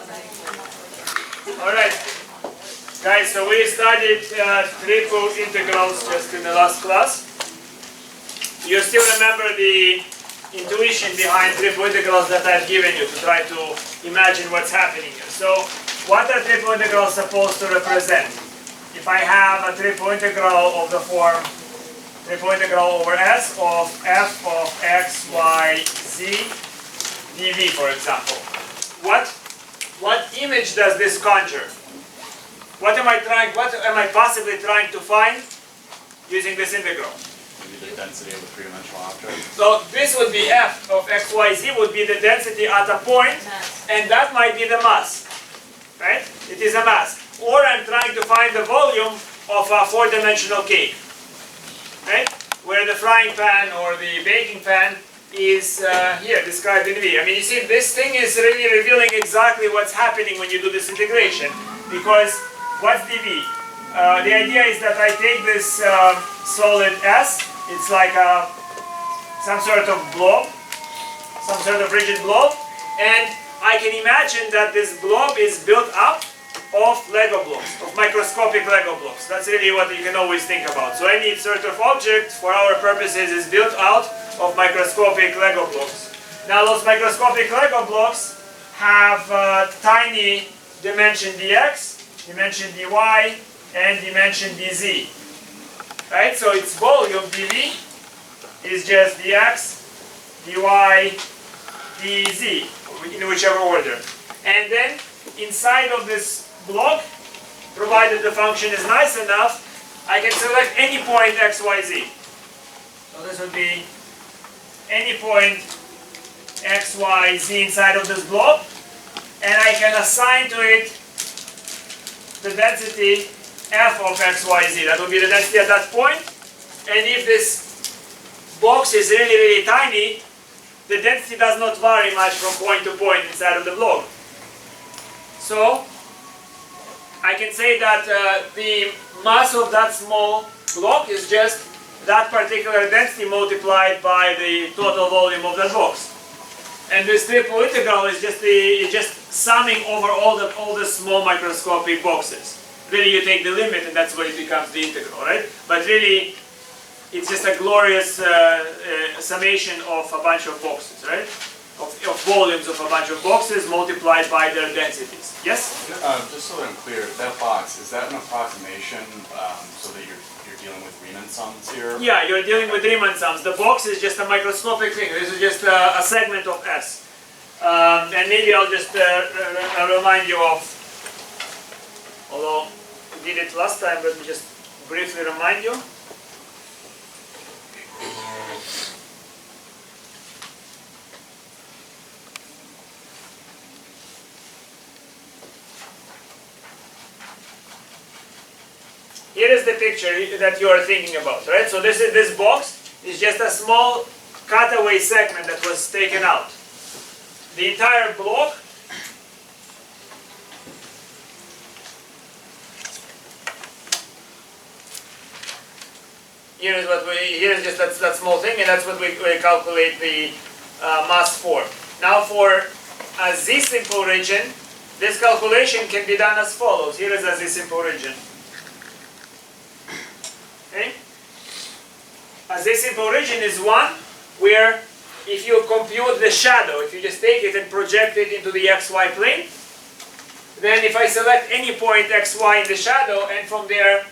Alright, guys, so we studied triple integrals just in the last class. You still remember the intuition behind triple integrals that I've given you to try to imagine what's happening here. So, what are triple integrals supposed to represent? If I have a triple integral of the form triple integral over S of f of x, y, z dv, for example. What image does this conjure? What am I possibly trying to find using this integral? Maybe the density of a three-dimensional object. So this would be f of x, y, z would be the density at a point, and that might be the mass. Right? It is a mass. Or I'm trying to find the volume of a four-dimensional cake. Right? Where the frying pan or the baking pan is here described in V. I mean, you see, this thing is really revealing exactly what's happening when you do this integration. Because what's dV? The idea is that I take this solid S, it's like some sort of blob, some sort of rigid blob, and I can imagine that this blob is built up of Lego blocks, of microscopic Lego blocks. That's really what you can always think about. So any sort of object, for our purposes, is built out of microscopic Lego blocks. Now those microscopic Lego blocks have tiny dimension dx, dimension dy, and dimension dz. Right? So its volume dv is just dx, dy, dz, in whichever order. And then inside of this block, provided the function is nice enough, I can select any point x, y, z. So this would be any point x, y, z inside of this block, and I can assign to it the density f of x, y, z. That would be the density at that point. And if this box is really, really tiny, the density does not vary much from point to point inside of the block. So I can say that the mass of that small block is just that particular density multiplied by the total volume of that box. And this triple integral is just summing over all the small microscopic boxes. Really, you take the limit, and that's when it becomes the integral, right? But really, it's just a glorious summation of a bunch of boxes, right? Of volumes of a bunch of boxes multiplied by their densities. Yes? Just so that I'm clear, that box, is that an approximation so that you're dealing with Riemann sums here? Yeah, you're dealing with Riemann sums. The box is just a microscopic thing. This is just a segment of S. And maybe I'll just remind you of, although we did it last time, let me just briefly remind you. Here is the picture that you are thinking about, right? So this box is just a small cutaway segment that was taken out. The entire block here is just that small thing, and that's what we calculate the mass for. Now for a z-simple region, this calculation can be done as follows. Here is a z-simple region. Okay? A z-simple region is one where if you compute the shadow, if you just take it and project it into the xy plane, then if I select any point xy in the shadow and from there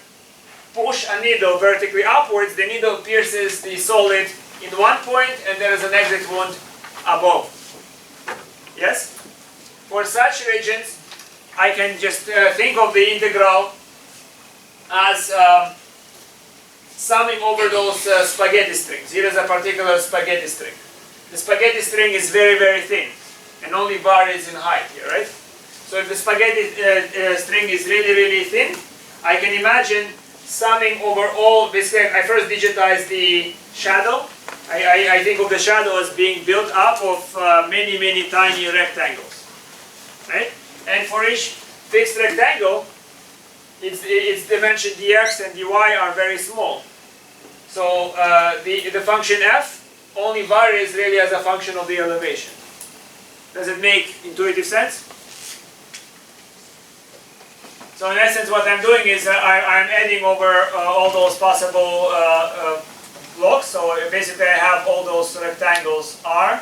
push a needle vertically upwards, the needle pierces the solid in one point and there is an exit wound above. Yes? For such regions, I can just think of the integral as summing over those spaghetti strings. Here is a particular spaghetti string. The spaghetti string is very, very thin and only varies in height here, right? So if the spaghetti string is really, really thin, I can imagine summing over all this. I first digitize the shadow. I think of the shadow as being built up of many, many tiny rectangles, right? And for each fixed rectangle, its dimension dx and dy are very small. So the function f only varies really as a function of the elevation. Does it make intuitive sense? So in essence, what I'm doing is I'm adding over all those possible blocks. So basically, I have all those rectangles R,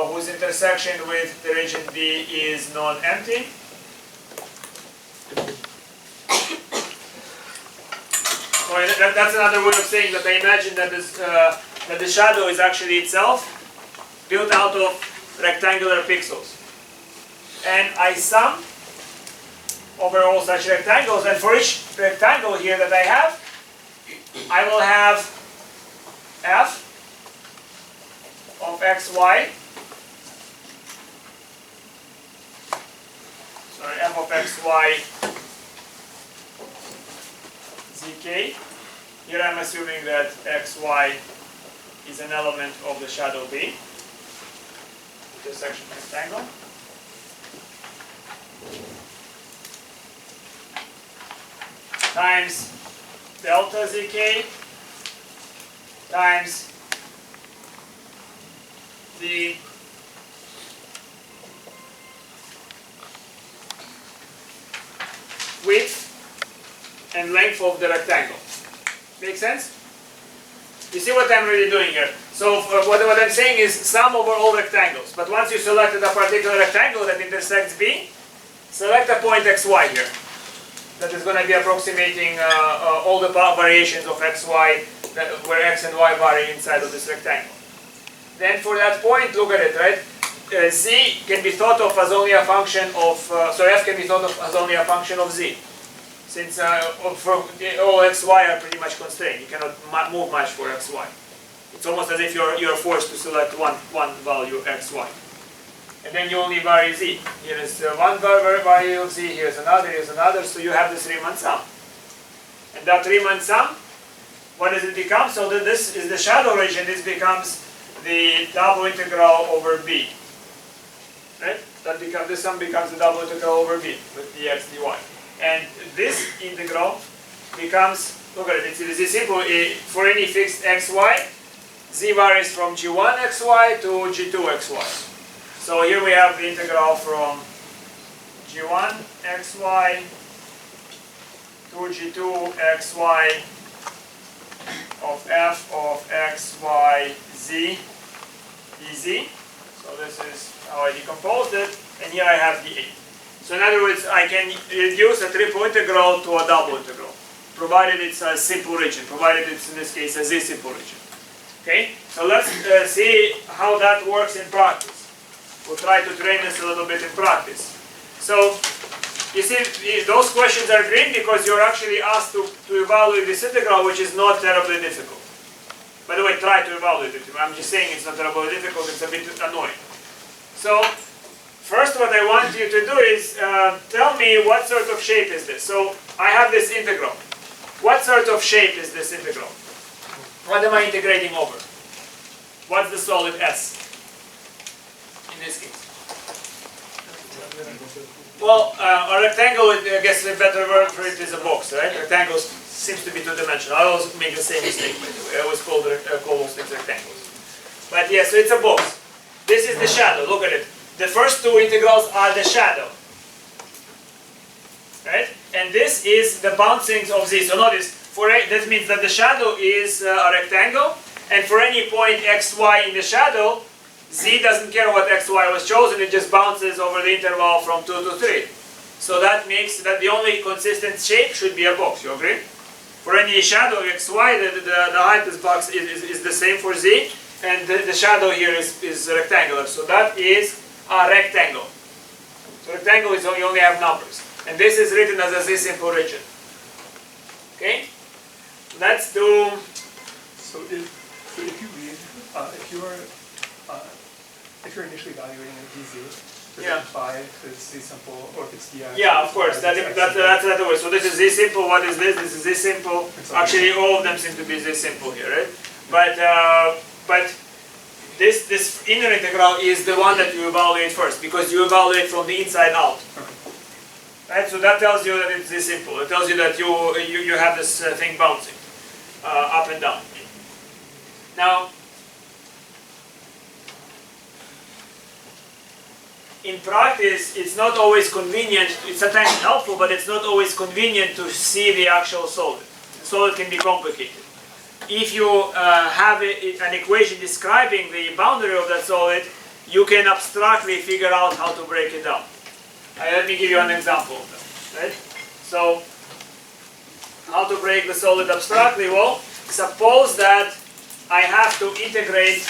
whose intersection with the region D is non-empty. So that's another way of saying that I imagine that that the shadow is actually itself built out of rectangular pixels. And I sum over all such rectangles, and for each rectangle here that I have, I will have f of xy, sorry, f of xy zk. Here I'm assuming that xy is an element of the shadow B, intersection rectangle. Times delta zk times the width and length of the rectangle. Make sense? You see what I'm really doing here? So what I'm saying is sum over all rectangles. But once you selected a particular rectangle that intersects B, select a point xy here. That is going to be approximating all the variations of xy, where x and y vary inside of this rectangle. Then for that point, look at it, right? Z can be thought of as only a function of, f can be thought of as only a function of z. Since all xy are pretty much constrained. You cannot move much for xy. It's almost as if you're forced to select one value xy. And then you only vary z. Here is one value of z, here's another, so you have this Riemann sum. And that Riemann sum, what does it become? So that this is the shadow region, this becomes the double integral over b. Right? This sum becomes the double integral over b with dx dy. And this integral becomes, look at it, it's simple, for any fixed xy, z varies from g1 xy to g2 xy. So here we have the integral from g1 xy to g2 xy of f of xy z dz. So this is how I decomposed it, and here I have the 8. So in other words, I can reduce a triple integral to a double integral, provided it's a simple region, provided it's in this case a z-simple region. Okay, so let's see how that works in practice. We'll try to train this a little bit in practice. So, you see, those questions are green because you're actually asked to evaluate this integral, which is not terribly difficult. By the way, try to evaluate it. I'm just saying it's not terribly difficult, it's a bit annoying. So, first what I want you to do is tell me what sort of shape is this. So, I have this integral. What sort of shape is this integral? What am I integrating over? What's the solid S? In this case. Well, a rectangle, I guess a better word for it is a box, right? Rectangles seems to be two-dimensional. I always make the same mistake, by the way. I always call those things rectangles. But yeah, so it's a box. This is the shadow, look at it. The first two integrals are the shadow. Right? And this is the bouncings of z. So notice, that means that the shadow is a rectangle, and for any point xy in the shadow, z doesn't care what xy was chosen, it just bounces over the interval from 2 to 3. So that makes that the only consistent shape should be a box, you agree? For any shadow xy, the height of this box is the same for z, and the shadow here is rectangular. So that is a rectangle. So rectangle is you only have numbers. And this is written as a z-simple region. Okay? Let's do... So if you're initially evaluating a dz, does it imply if it's z-simple or if it's dx? Yeah, of course. That's the way. So this is z-simple. What is this? This is z-simple. Actually, all of them seem to be z-simple here, right? But this inner integral is the one that you evaluate first, because you evaluate from the inside out. Okay. Right? So that tells you that it's z-simple. It tells you that you have this thing bouncing up and down. Now, in practice, it's not always convenient. It's sometimes helpful, but it's not always convenient to see the actual solid. The solid can be complicated. If you have an equation describing the boundary of that solid, you can abstractly figure out how to break it down. Let me give you an example of that. Right? So, how to break the solid abstractly? Well, suppose that I have to integrate.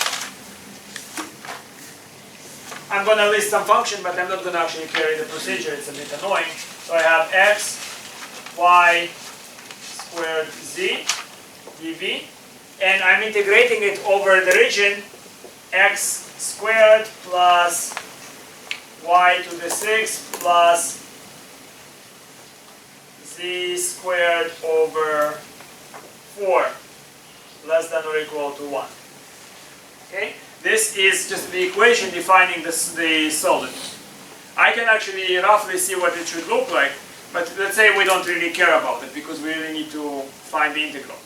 I'm going to list some function, but I'm not going to actually carry the procedure. It's a bit annoying. So I have x, y squared z dv, and I'm integrating it over the region x squared plus y to the 6 plus z squared over 4 less than or equal to 1. Okay? This is just the equation defining the solid. I can actually roughly see what it should look like, but let's say we don't really care about it because we really need to find the integral.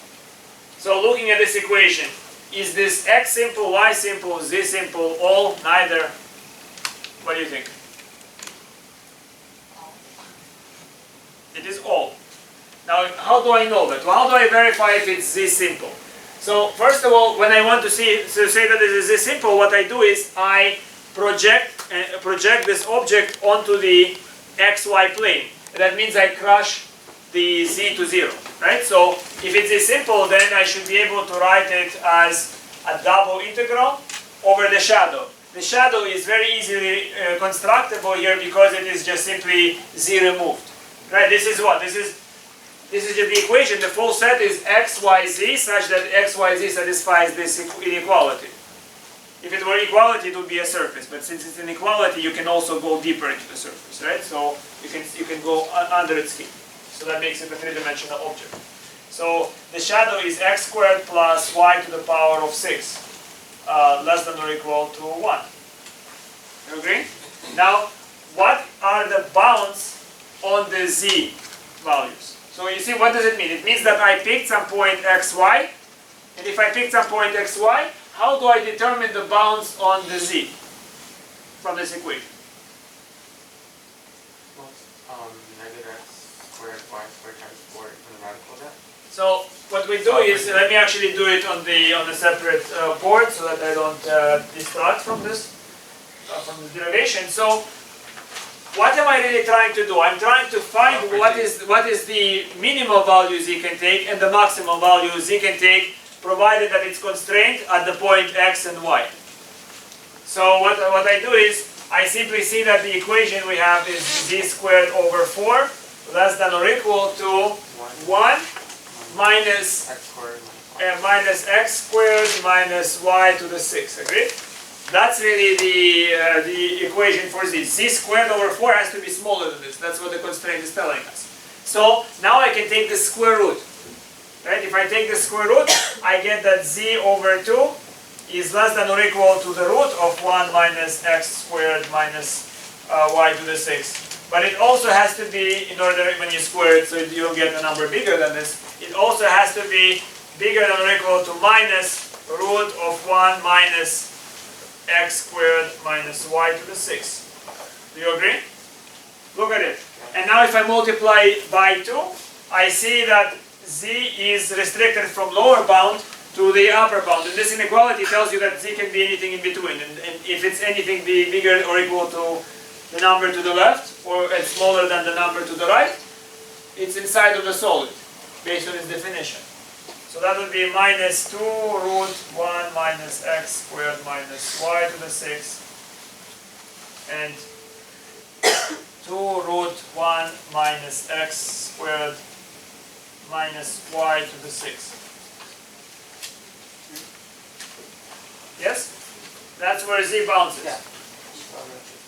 So looking at this equation, is this x simple, y simple, z simple, all, neither? What do you think? It is all. Now, how do I know that? Well, how do I verify if it's z simple? So, first of all, when I want to say that it is z simple, what I do is I project this object onto the xy plane. That means I crush the z to 0, right? So, if it's z simple, then I should be able to write it as a double integral over the shadow. The shadow is very easily constructible here because it is just simply z removed. Right? This is what? This is just the equation. The full set is x, y, z such that x, y, z satisfies this inequality. If it were equality, it would be a surface. But since it's an equality, you can also go deeper into the surface, right? So you can go under its skin. So that makes it a three-dimensional object. So the shadow is x squared plus y to the power of 6, less than or equal to 1. You agree? Now, what are the bounds on the z values? So you see, what does it mean? It means that I picked some point xy, and if I picked some point xy, how do I determine the bounds on the z from this equation? Negative x squared y squared times 4 and the radical of that. So what we do is, let me actually do it on the separate board so that I don't distract from this, from the derivation. So what am I really trying to do? I'm trying to find what is the minimal value z can take and the maximum value z can take, provided that it's constrained at the point x and y. So what I do is, I simply see that the equation we have is z squared over 4 less than or equal to 1 minus x squared minus y to the 6. Agreed? That's really the equation for z. Z squared over 4 has to be smaller than this. That's what the constraint is telling us. So now I can take the square root. Right? If I take the square root, I get that z over 2 is less than or equal to the root of 1 minus x squared minus y to the 6. But it also has to be, in order when you square it so you'll get a number bigger than this, it also has to be bigger than or equal to minus root of 1 minus x squared minus y to the 6. Do you agree? Look at it. And now if I multiply by 2, I see that z is restricted from lower bound to the upper bound. And this inequality tells you that z can be anything in between. And if it's anything bigger or equal to the number to the left, or it's smaller than the number to the right, it's inside of the solid, based on its definition. So that would be minus 2 root 1 minus x squared minus y to the 6, and 2 root 1 minus x squared minus y to the 6. Yes? That's where z bounds is. Yeah.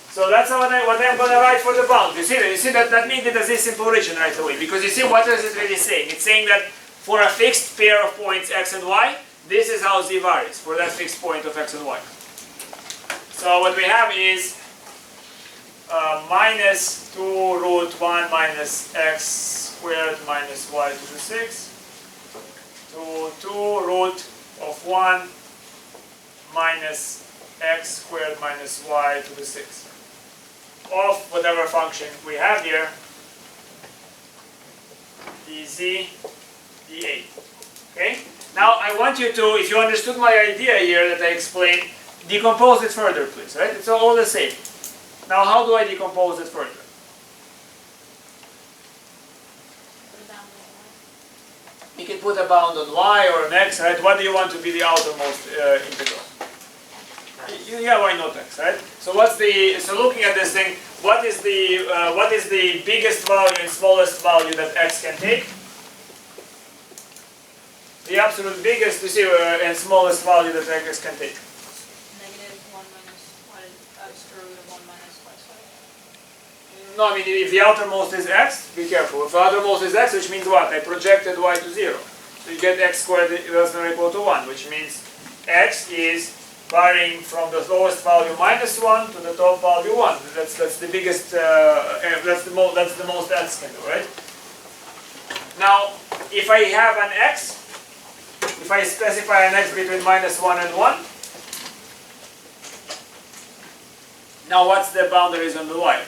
So that's what I'm going to write for the bound. You see that means it has a simple region right away. Because you see, what is it really saying? It's saying that for a fixed pair of points x and y, this is how z varies for that fixed point of x and y. So what we have is minus 2 root 1 minus x squared minus y to the 6 to 2 root of 1 minus x squared minus y to the 6. of whatever function we have here, dz dA. Okay? Now I want you to, if you understood my idea here that I explained, decompose it further, please. Right? It's all the same. Now how do I decompose it further? You can put a bound on y or an x, right? What do you want to be the outermost integral? Yeah, why not x, right? So what's the? So looking at this thing, what is the biggest value and smallest value that x can take? The absolute biggest, you see, and smallest value that x can take. -1 minus y square root of 1 minus y squared. No, I mean if the outermost is x, be careful. If the outermost is x, which means what? I projected y to 0. So you get x squared less than or equal to 1, which means x is varying from the lowest value -1 to the top value 1. That's the biggest. That's the most x can do, right? Now, if I have an x, if I specify an x between -1 and 1, now what's the boundaries on the y?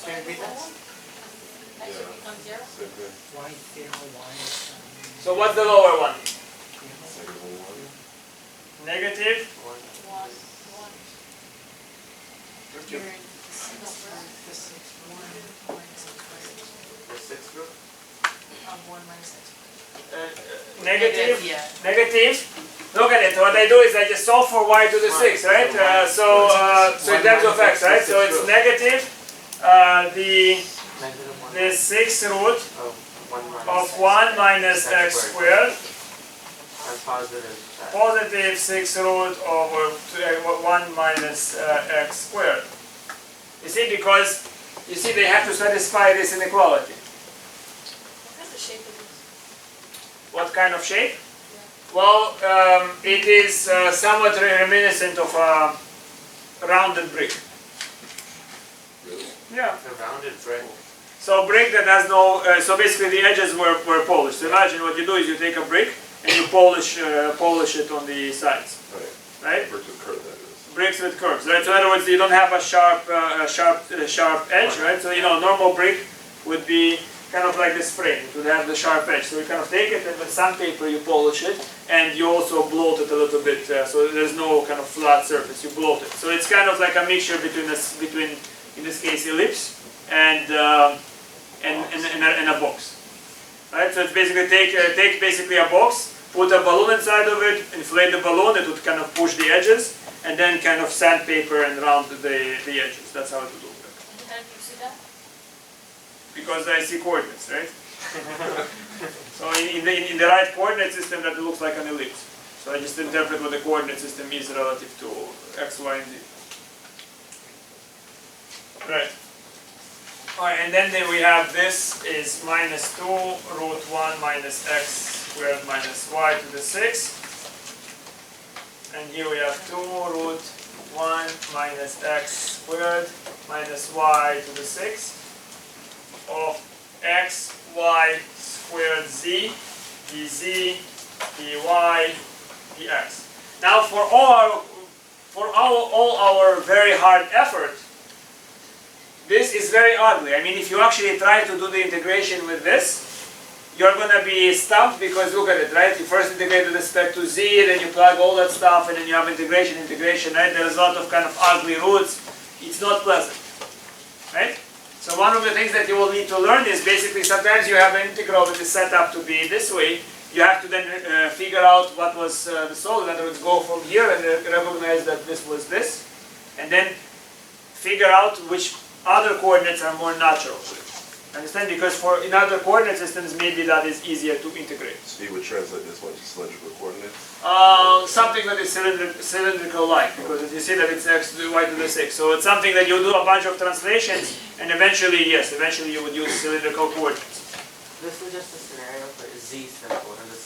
Can you repeat that? X will become 0. Y 0, Y is So what's the lower one? -1. Negative 1, 1. The sixth root? Of 1 minus x. negative. Yeah. Negative. Look at it. What I do is I just solve for y to the 6, right? So in terms of x, right? So it's negative the -1. 6th root Of 1 minus of 1 minus x squared, and positive positive 6th root over 1 minus x squared. You see, because you see they have to satisfy this inequality. What's the shape of this? What kind of shape? Well, it is somewhat reminiscent of a rounded brick. Yeah. a rounded brick. So brick that has no, so basically the edges were polished. So imagine what you do is you take a brick and you polish it on the sides, right? Bricks with curve, that is. Bricks with curves, right? So in other words, you don't have a sharp edge, right? So you know, a normal brick would be kind of like this frame. It would have the sharp edge. So you kind of take it and with sandpaper you polish it, and you also bloat it a little bit, so there's no kind of flat surface. You bloat it. So it's kind of like a mixture between in this case ellipse and a box, right? So it's basically take basically a box, put a balloon inside of it, inflate the balloon. It would kind of push the edges, and then kind of sandpaper and round the edges. That's how it would look like. And how do you see that? Because I see coordinates, right? So in the right coordinate system, that looks like an ellipse. So I just interpret what the coordinate system is relative to x, y, and z. Right. Alright, and then we have this is -2 root 1 minus x squared minus y to the 6. And here we have 2 root 1 minus x squared minus y to the 6 of x, y squared z, dz, dy, dx. Now for all our very hard effort, this is very ugly. I mean, if you actually try to do the integration with this, you're going to be stumped because look at it, right? You first integrate with respect to z, then you plug all that stuff, and then you have integration, right? There's a lot of kind of ugly roots. It's not pleasant, right? So one of the things that you will need to learn is basically sometimes you have an integral that is set up to be this way. You have to then figure out what was the solve. In other words, go from here and recognize that this was this, and then figure out which other coordinates are more natural. Understand? Because in other coordinate systems, maybe that is easier to integrate. So you would translate this one to cylindrical coordinates? Something that is cylindrical-like, because as you see that it's x to y to the 6. So it's something that you do a bunch of translations, and eventually, yes, eventually you would use cylindrical coordinates. This is just a scenario for z simple and this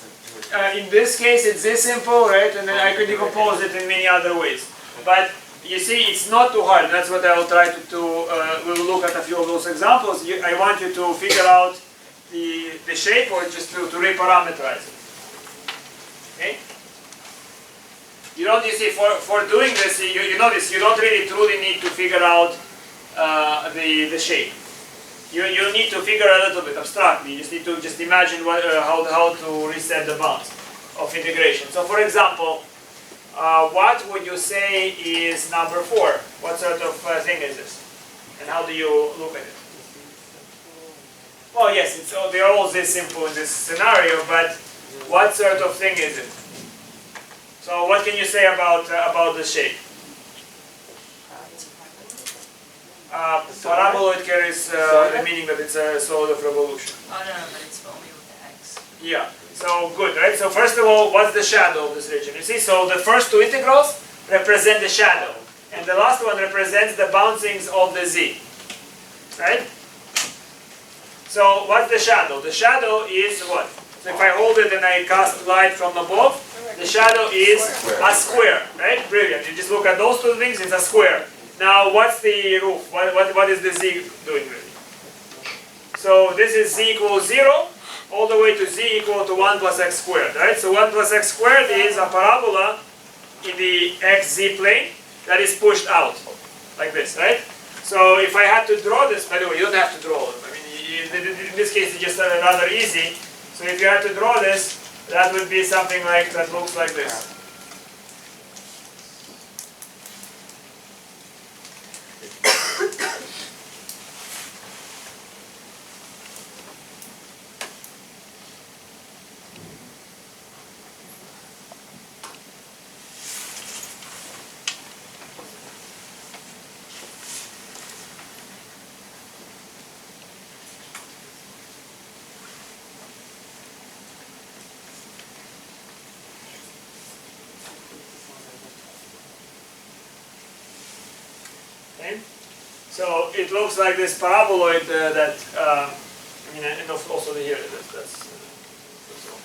In this case, it's this simple, right? And then I could decompose it in many other ways. But you see, it's not too hard. That's what I will try to do. We will look at a few of those examples. I want you to figure out the shape or just to reparameterize it. Okay? You don't, you see, for doing this, you notice you don't really truly need to figure out the shape. You need to figure a little bit abstractly. You just need to imagine what, how to reset the bounds of integration. So for example, what would you say is number 4? What sort of thing is this? And how do you look at it? Well, yes, they're all this simple in this scenario, but what sort of thing is it? So what can you say about the shape? Paraboloid carries the meaning that it's a solid of revolution. Oh no, but it's only with the X. Yeah, so good, right? So first of all, what's the shadow of this region? You see, so the first two integrals represent the shadow, and the last one represents the bouncings of the z, right? So what's the shadow? The shadow is what? So if I hold it and I cast light from above, the shadow is a square, right? Brilliant. You just look at those two things, it's a square. Now what's the roof? What is the z doing really? So this is z equals 0, all the way to z equal to 1 plus x squared, right? So 1 plus x squared is a parabola in the xz plane that is pushed out, like this, right? So if I had to draw this, by the way, you don't have to draw it. I mean, in this case it's just rather easy. So if you had to draw this, that would be something like, that looks like this. Okay? So it looks like this paraboloid that, I mean, and also here, that's all.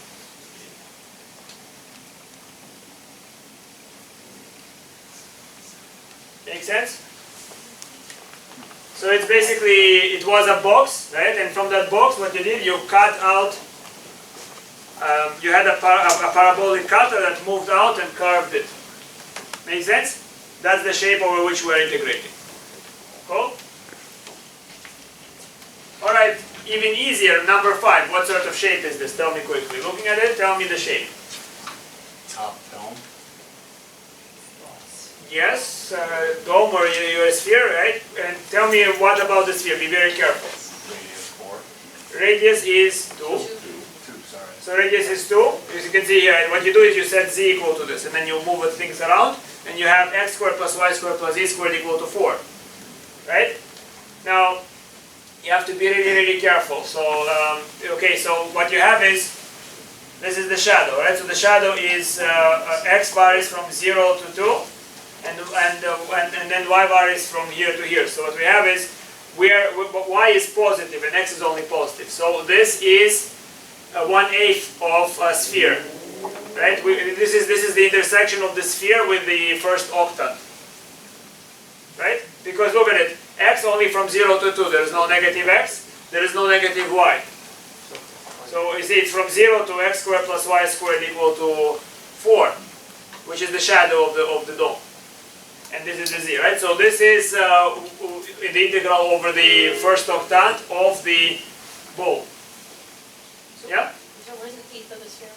Make sense? So it's basically, it was a box, right? And from that box, what you did, you cut out, you had a parabolic cutter that moved out and carved it. Make sense? That's the shape over which we're integrating. Cool? Alright, even easier, number 5. What sort of shape is this? Tell me quickly. Looking at it, tell me the shape. Top dome. Yes, dome or your sphere, right? And tell me what about the sphere? Be very careful. Radius 4. Radius is 2. 2, sorry. So radius is 2. As you can see here, what you do is you set z equal to this, and then you move things around, and you have x squared plus y squared plus z squared equal to 4. Right? Now, you have to be really, really careful. So, okay, so what you have is, this is the shadow, right? So the shadow is x varies from 0 to 2, and then y varies from here to here. So what we have is, y is positive and x is only positive. So this is 1/8 of a sphere, right? This is the intersection of the sphere with the first octant, right? Because look at it, x only from 0 to 2, there is no negative x, there is no negative y. So you see it's from 0 to x squared plus y squared equal to 4, which is the shadow of the dome. And this is the z, right? So this is the integral over the first octant of the bowl. Yeah? So where's the eighth of the sphere?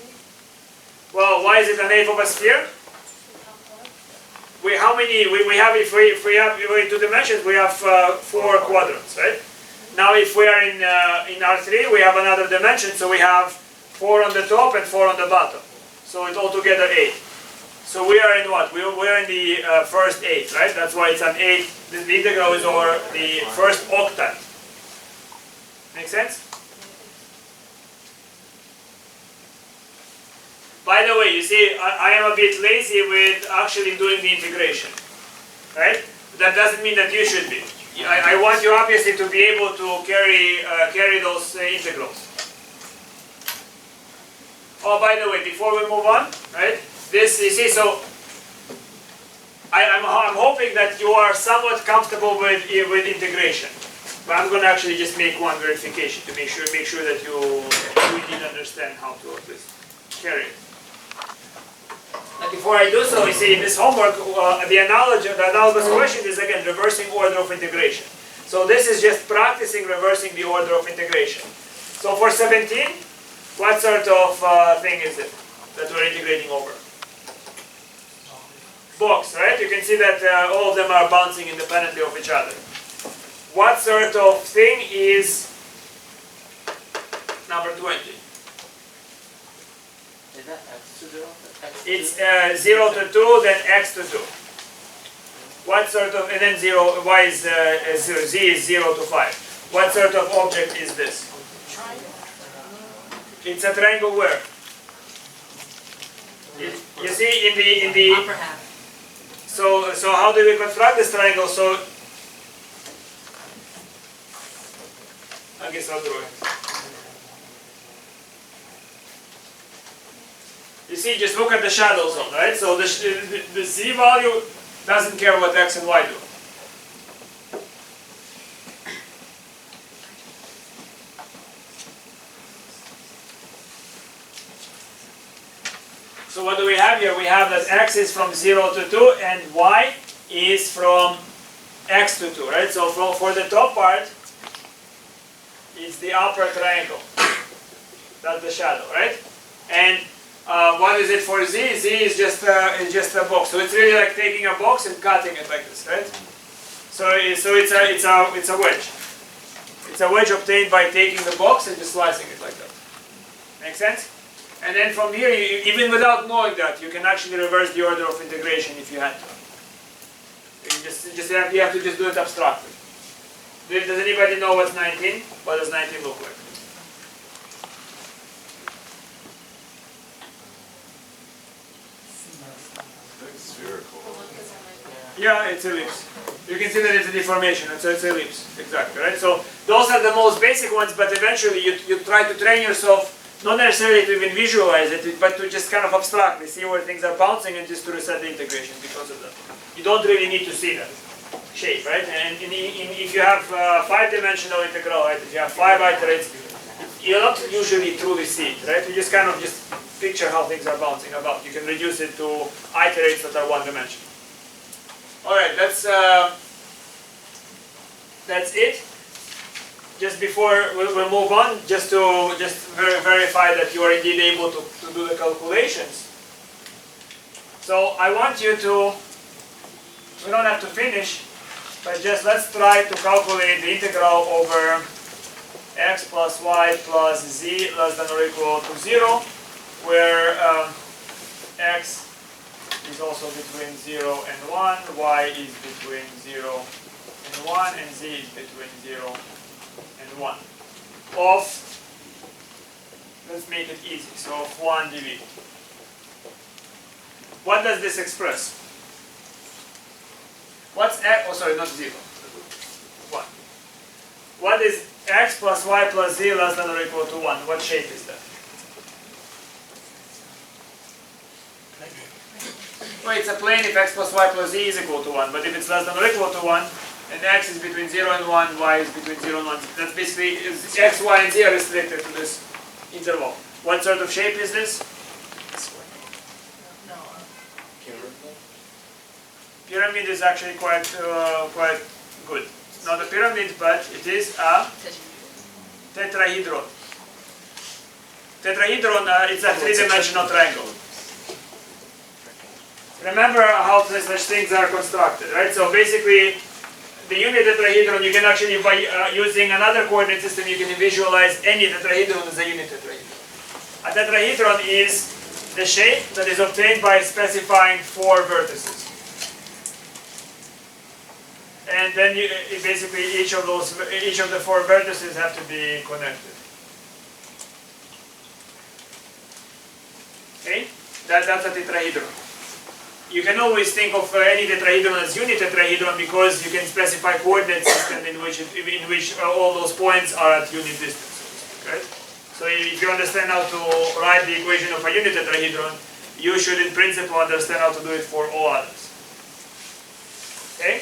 Well, why is it an eighth of a sphere? We have if we have in 2 dimensions we have 4 quadrants, right? Now if we are in R3 we have another dimension, so we have 4 on the top and 4 on the bottom. So it's altogether 8. So we are in what? We are in the first 8, right? That's why it's an 8. The integral is over the first octant. Make sense? By the way, you see, I am a bit lazy with actually doing the integration, right? That doesn't mean that you should be. I want you obviously to be able to carry those integrals. Oh, by the way, before we move on, right? This, you see, so I'm hoping that you are somewhat comfortable with integration. But I'm going to actually just make one verification to make sure that you did understand how to at least carry it. And before I do so, you see in this homework, the analogous question is again reversing order of integration. So this is just practicing reversing the order of integration. So for 17, what sort of thing is it that we're integrating over? Box, right? You can see that all of them are bouncing independently of each other. What sort of thing is number 20? Is that x to 0? X to It's 0 to 2, then x to 2. What sort of, and then 0, y is 0, z is 0 to 5. What sort of object is this? It's a triangle where? You see in the Upper half. so how do we construct this triangle? So I guess I'll draw it. You see, just look at the shadow zone, right? So the z value doesn't care what x and y do. So what do we have here? We have that x is from 0 to 2 and y is from x to 2, right? So for the top part, it's the upper triangle. That's the shadow, right? And what is it for z? Z is just a box. So it's really like taking a box and cutting it like this, right? So it's a wedge. It's a wedge obtained by taking the box and just slicing it like that. Make sense? And then from here, even without knowing that, you can actually reverse the order of integration if you had to. You have to just do it abstractly. Does anybody know what's 19? What does 19 look like? Spherical. Yeah, it's ellipse. You can see that it's a deformation, so it's ellipse, exactly, right? So those are the most basic ones, but eventually you try to train yourself, not necessarily to even visualize it, but to just kind of abstractly see where things are bouncing and just to reset the integration because of that. You don't really need to see that shape, right? And if you have 5-dimensional integral, right? If you have 5 iterates, you'll not usually truly see it, right? You just kind of just picture how things are bouncing about. You can reduce it to iterates that are 1-dimensional. All right, that's it. Just before we'll move on, just to verify that you are indeed able to do the calculations. So I want you to, we don't have to finish, but just let's try to calculate the integral over x plus y plus z less than or equal to 0, where x is also between 0 and 1, y is between 0 and 1, and z is between 0 and 1. Of, let's make it easy, so of 1 dv. What does this express? What's x, oh sorry, not 0, 1. What is x plus y plus z less than or equal to 1? What shape is that? Well, it's a plane if x plus y plus z is equal to 1, but if it's less than or equal to 1, and x is between 0 and 1, y is between 0 and 1, that's basically, x, y, and z are restricted to this interval. What sort of shape is this? Pyramid is actually quite good. It's not a pyramid, but it is a tetrahedron. Tetrahedron, it's a 3-dimensional triangle. Remember how such things are constructed, right? So basically, the unit tetrahedron, you can actually, by using another coordinate system, you can visualize any tetrahedron as a unit tetrahedron. A tetrahedron is the shape that is obtained by specifying 4 vertices. And then basically each of the 4 vertices have to be connected. Okay, that's a tetrahedron. You can always think of any tetrahedron as unit tetrahedron because you can specify coordinate system in which all those points are at unit distance. Okay? So if you understand how to write the equation of a unit tetrahedron, you should in principle understand how to do it for all others. Okay?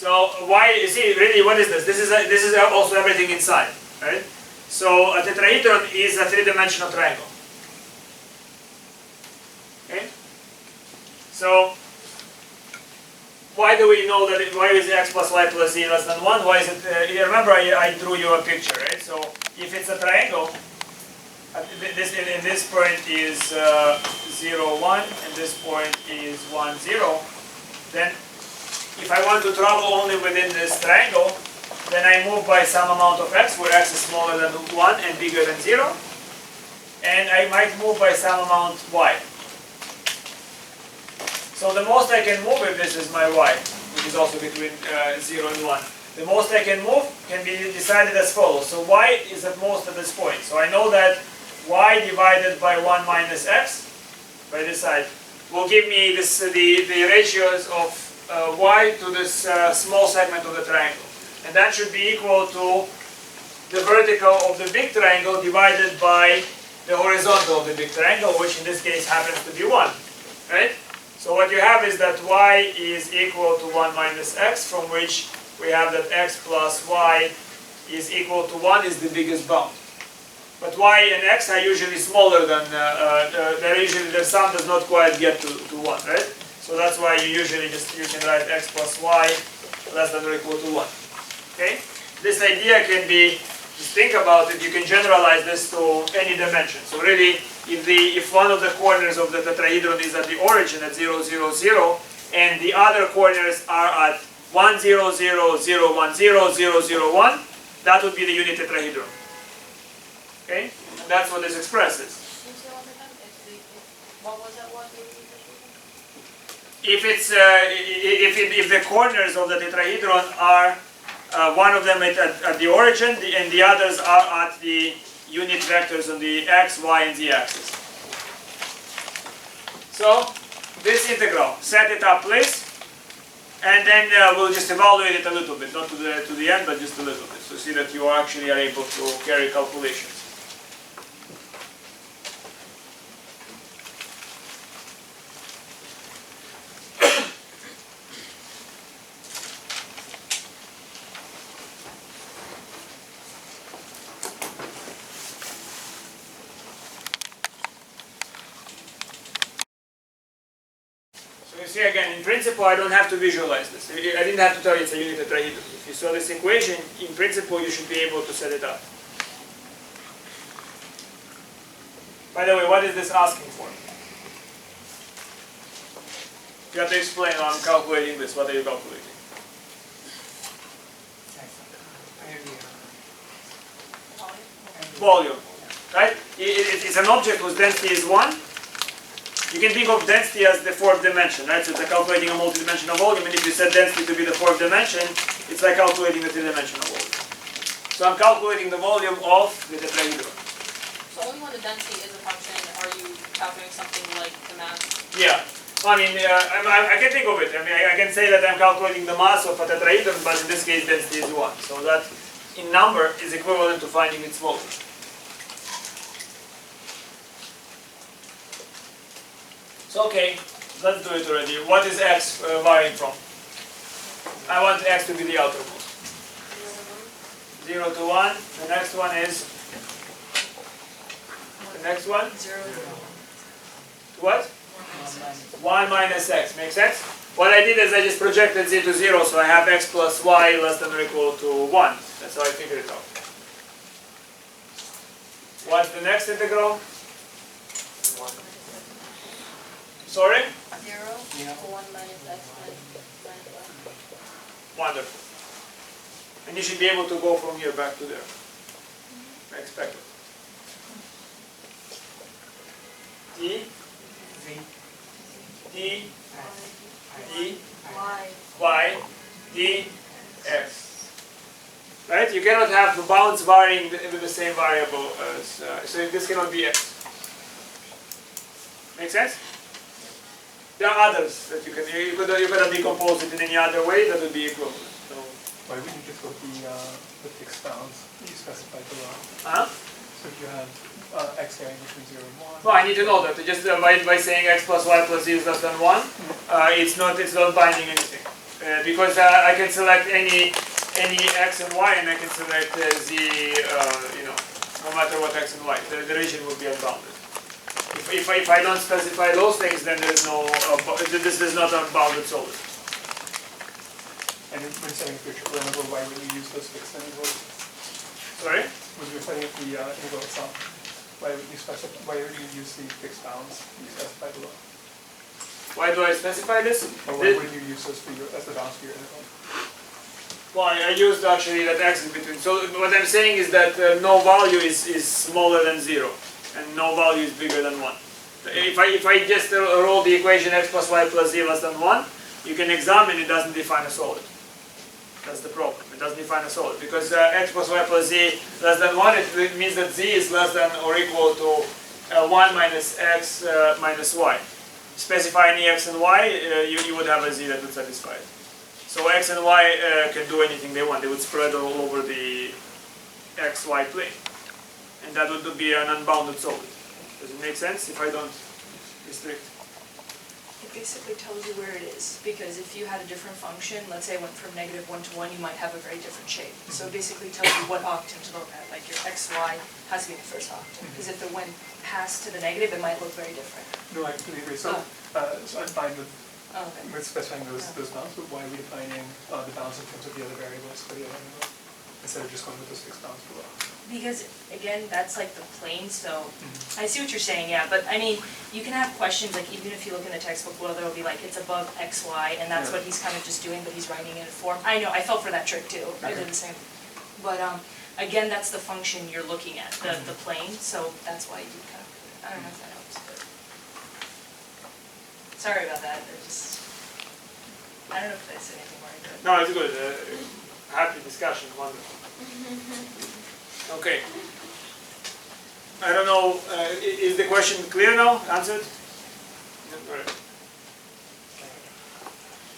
So y, you see, really, what is this? This is also everything inside, right? So a tetrahedron is a three-dimensional triangle. Okay. So why do we know that? Why is x plus y plus z less than 1? Why is it? You remember I drew you a picture, right? So if it's a triangle, this point is 0, 1, and this point is 1, 0. Then, if I want to travel only within this triangle, then I move by some amount of x, where x is smaller than 1 and bigger than 0. And I might move by some amount y. So the most I can move, if this is my y, which is also between 0 and 1, the most I can move can be decided as follows. So y is at most at this point. So I know that y divided by 1 minus x, by this side, will give me this, the ratios of y to this small segment of the triangle. And that should be equal to the vertical of the big triangle divided by the horizontal of the big triangle, which in this case happens to be 1. Right? So what you have is that y is equal to 1 minus x, from which we have that x plus y is equal to 1 is the biggest bound. But y and x are usually smaller than, the sum does not quite get to 1, right? So that's why you can write x plus y less than or equal to 1. Okay? This idea can be, just think about it, you can generalize this to any dimension. So really, if one of the corners of the tetrahedron is at the origin at 0, 0, 0, and the other corners are at 1, 0, 0, 0, 1, 0, 0, 0, 1, that would be the unit tetrahedron. Okay? And that's what this expresses. What was that one? If the corners of the tetrahedron are one of them at the origin and the others are at the unit vectors on the x, y, and z axis. So this integral, set it up, please, and then we'll just evaluate it a little bit, not to the end, but just a little bit, to see that you actually are able to carry calculations. See, again, in principle, I don't have to visualize this. I didn't have to tell you it's a unit tetrahedron. If you saw this equation, in principle, you should be able to set it up. By the way, what is this asking for? You have to explain how I'm calculating this. What are you calculating? Volume. Right? It's an object whose density is 1. You can think of density as the fourth dimension, right? So it's like calculating a multidimensional volume, and if you set density to be the fourth dimension, it's like calculating the three-dimensional volume. So I'm calculating the volume of the tetrahedron. So only when the density is a function are you calculating something like the mass? Yeah. I mean, I can think of it. I mean, I can say that I'm calculating the mass of a tetrahedron, but in this case, density is 1. So that, in number, is equivalent to finding its volume. So okay, let's do it already. What is x varying from? I want x to be the outermost. 0 to 1. The next one is? The next one? 0 To what? 1 minus x. Make sense? What I did is I just projected z to 0, so I have x plus y less than or equal to 1. That's how I figured it out. What's the next integral? 1. Sorry? 0 to 1 minus x minus y. Wonderful. And you should be able to go from here back to there. I expect it. D, D, D, Y, D, X. Right? You cannot have the bounds varying with the same variable as, so this cannot be X. Make sense? There are others that you could decompose it in any other way that would be equivalent. So, Why would you just go the fixed bounds you specified below? huh? So if you have x varying between 0 and 1. Well, I need to know that. Just by saying x plus y plus z is less than 1, it's not binding anything. because I can select any x and y, and I can select z, no matter what x and y, the region will be unbounded. If I don't specify those things, then there is no, this is not a bounded solid. And when setting up your triple interval, why would you use those fixed intervals? Sorry? When you're setting up the interval itself, why would you use the fixed bounds you specify below? Why do I specify this? Or why would you use those as the bounds for your interval? Well, I used actually that x is between. So what I'm saying is that no value is smaller than 0, and no value is bigger than 1. If I just roll the equation x plus y plus z less than 1, you can examine it doesn't define a solid. That's the problem. It doesn't define a solid because x plus y plus z less than 1, it means that z is less than or equal to 1 minus x minus y. Specify any x and y, you would have a z that would satisfy it. So x and y can do anything they want. They would spread all over the xy plane. And that would be an unbounded solid. Does it make sense if I don't restrict? It basically tells you where it is, because if you had a different function, let's say it went from -1 to 1, you might have a very different shape. So it basically tells you what octant to look at, like your xy has to be the first octant, because if it went past to the negative, it might look very different. No, I completely agree. So, so I'm fine with Okay. specifying those bounds, but why are we defining the bounds in terms of the other variables for the other interval, instead of just going with those fixed bounds below? Because, again, that's like the plane, so I see what you're saying, yeah, but I mean, you can have questions, like even if you look in the textbook, well, there'll be like, it's above xy, and that's what he's kind of just doing, but he's writing it in a form. I know, I fell for that trick too, I did the same. But, again, that's the function you're looking at, the plane, so that's why you kind of, I don't know if that helps, but. Sorry about that, I don't know if I said anything more good. No, it's good. Happy discussion, wonderful. Okay. I don't know, is the question clear now? Answered? Yeah, right.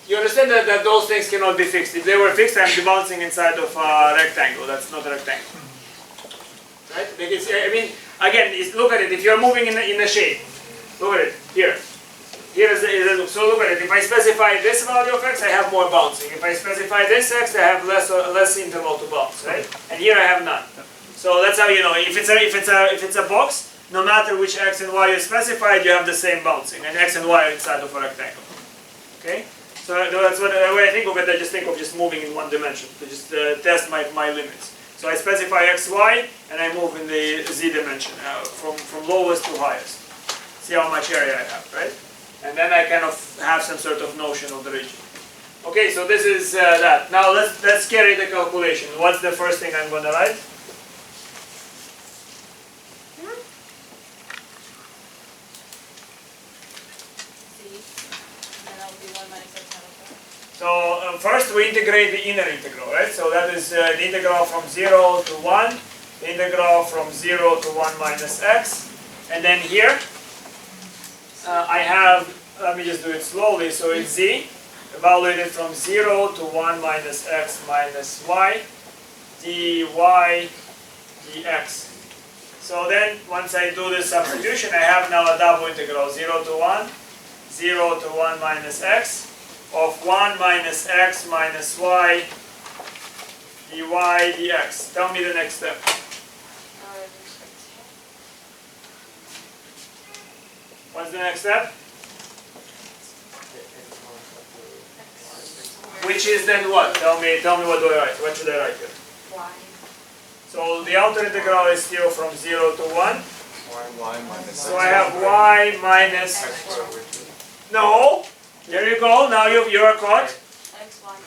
You understand that those things cannot be fixed. If they were fixed, I'm debouncing inside of a rectangle. That's not a rectangle. Right? Because, I mean, again, look at it. If you're moving in the shape, look at it here. Here is so look at it. If I specify this value of x, I have more bouncing. If I specify this x, I have less interval to bounce, right? And here I have none. So that's how you know. If it's a box, no matter which x and y you specified, you have the same bouncing, and x and y are inside of a rectangle. Okay? So that's what the way I think of it. I just think of just moving in one dimension to just test my limits. So I specify x, y, and I move in the z dimension from lowest to highest. See how much area I have, right? And then I kind of have some sort of notion of the region. Okay, so this is that. Now let's carry the calculation. What's the first thing I'm going to write? So first we integrate the inner integral, right? So that is the integral from 0 to 1, the integral from 0 to 1 minus x, and then here I have, let me just do it slowly, so it's z, evaluated from 0 to 1 minus x minus y, dy dx. So then, once I do this substitution, I have now a double integral, 0 to 1, 0 to 1 minus x, of 1 minus x minus y dy dx. Tell me the next step. What's the next step? Which is then what? Tell me what do I write? What should I write here? Y. So the outer integral is still from 0 to 1. Y minus So I have y minus... X squared over 2. No! There you go, now you're caught. XY.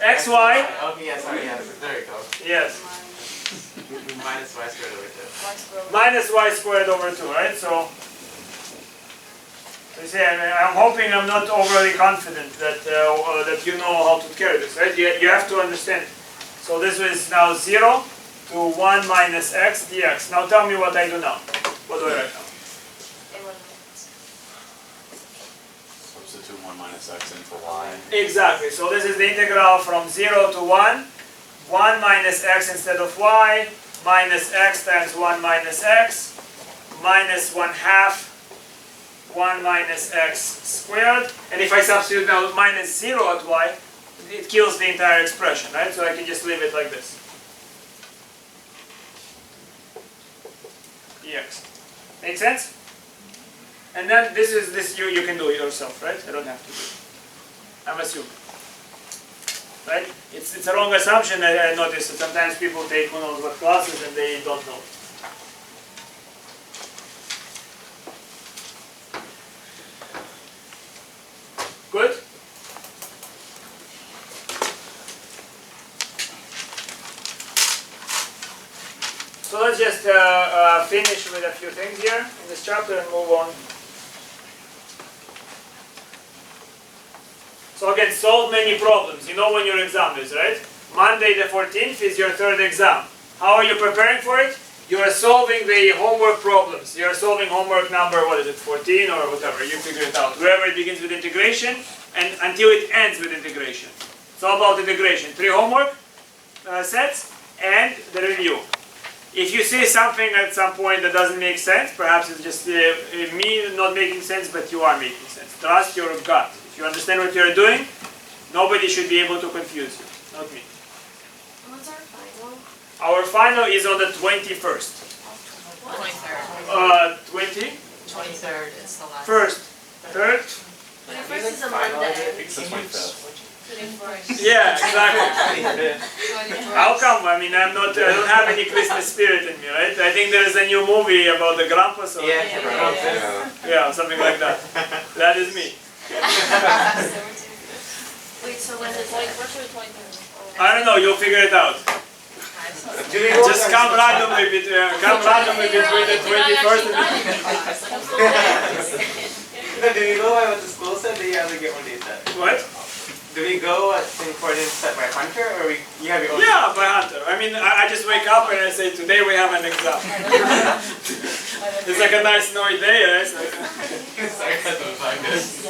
xy. Okay, yeah, sorry, yeah, there you go. Yes. Minus y squared over 2. Y squared. Minus y squared over 2, right? So you see, I'm hoping I'm not overly confident that that you know how to carry this, right? You have to understand. So this is now 0 to 1 minus x dx. Now tell me what I do now. What do I write now? Substitute 1 minus x in for y. Exactly. So this is the integral from 0 to 1. 1 minus x instead of y, minus x times 1 minus x, minus 1/2 1 minus x squared. And if I substitute now minus 0 at y, it kills the entire expression, right? So I can just leave it like this. Dx. Make sense? And then this you can do it yourself, right? I don't have to do it. I'm assuming. Right? It's a wrong assumption. I noticed that sometimes people take who knows what classes and they don't know. Good? So let's just finish with a few things here in this chapter and move on. So again, solve many problems. You know when your exam is, right? Monday the 14th is your third exam. How are you preparing for it? You are solving the homework problems. You are solving homework number, what is it, 14 or whatever, you figure it out. Wherever it begins with integration and until it ends with integration. It's all about integration. 3 homework sets and the review. If you see something at some point that doesn't make sense, perhaps it's just me not making sense, but you are making sense. Trust your gut. If you understand what you're doing, nobody should be able to confuse you, not me. What's our final? Our final is on the 21st. 23rd. 20? 23rd, it's the last. First. Third? 21st is a Monday. It's the 25th. 21st. Yeah, exactly. How come? I mean, I don't have any Christmas spirit in me, right? I think there is a new movie about the Grampus or yeah, something like that. That is me. Wait, so when the 21st or 23rd? I don't know, you'll figure it out. Just come randomly between the 21st and Do we go by what the school said, or you have to get one day set? what? Do we go at the coordinates set by Hunter, or you have your own? Yeah, by Hunter. I mean, I just wake up and I say, today we have an exam. It's like a nice snowy day, right? It's like Sarcasm behind this.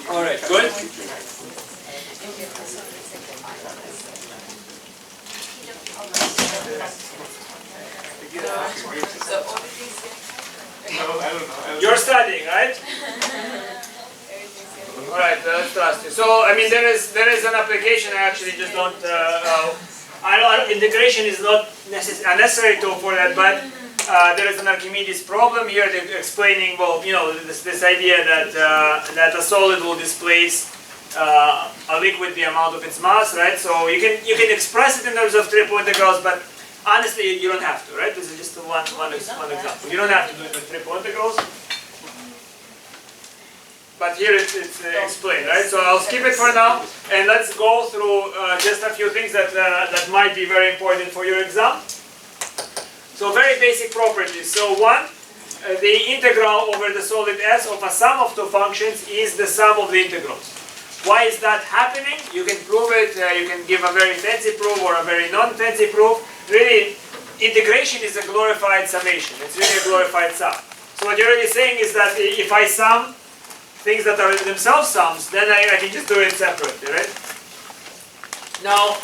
all right, good. No, I don't know. You're studying, right? All right, let's trust you. So, I mean, there is an application. I actually just don't. Integration is not necessary tool for that, but there is an Archimedes problem here explaining, well, you know, this idea that that a solid will displace a liquid the amount of its mass, right? So you can express it in terms of triple integrals, but honestly, you don't have to, right? This is just one example. You don't have to do it with triple integrals. But here it's explained, right? So I'll skip it for now, and let's go through just a few things that might be very important for your exam. So very basic properties. So one, the integral over the solid S of a sum of two functions is the sum of the integrals. Why is that happening? You can prove it, you can give a very fancy proof or a very non-fancy proof. Really, integration is a glorified summation. It's really a glorified sum. So what you're really saying is that if I sum things that are themselves sums, then I can just do it separately, right? Now,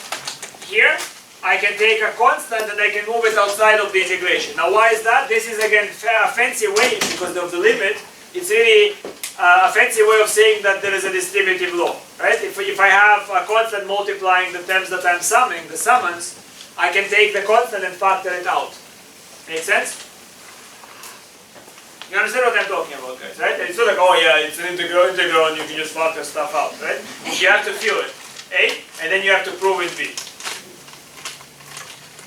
here, I can take a constant and I can move it outside of the integration. Now, why is that? This is, again, a fancy way, because of the limit. It's really a fancy way of saying that there is a distributive law, right? If I have a constant multiplying the terms that I'm summing, the summons, I can take the constant and factor it out. Make sense? You understand what I'm talking about, guys, right? It's not like, oh yeah, it's an integral, and you can just factor stuff out, right? You have to feel it, A, and then you have to prove it, B.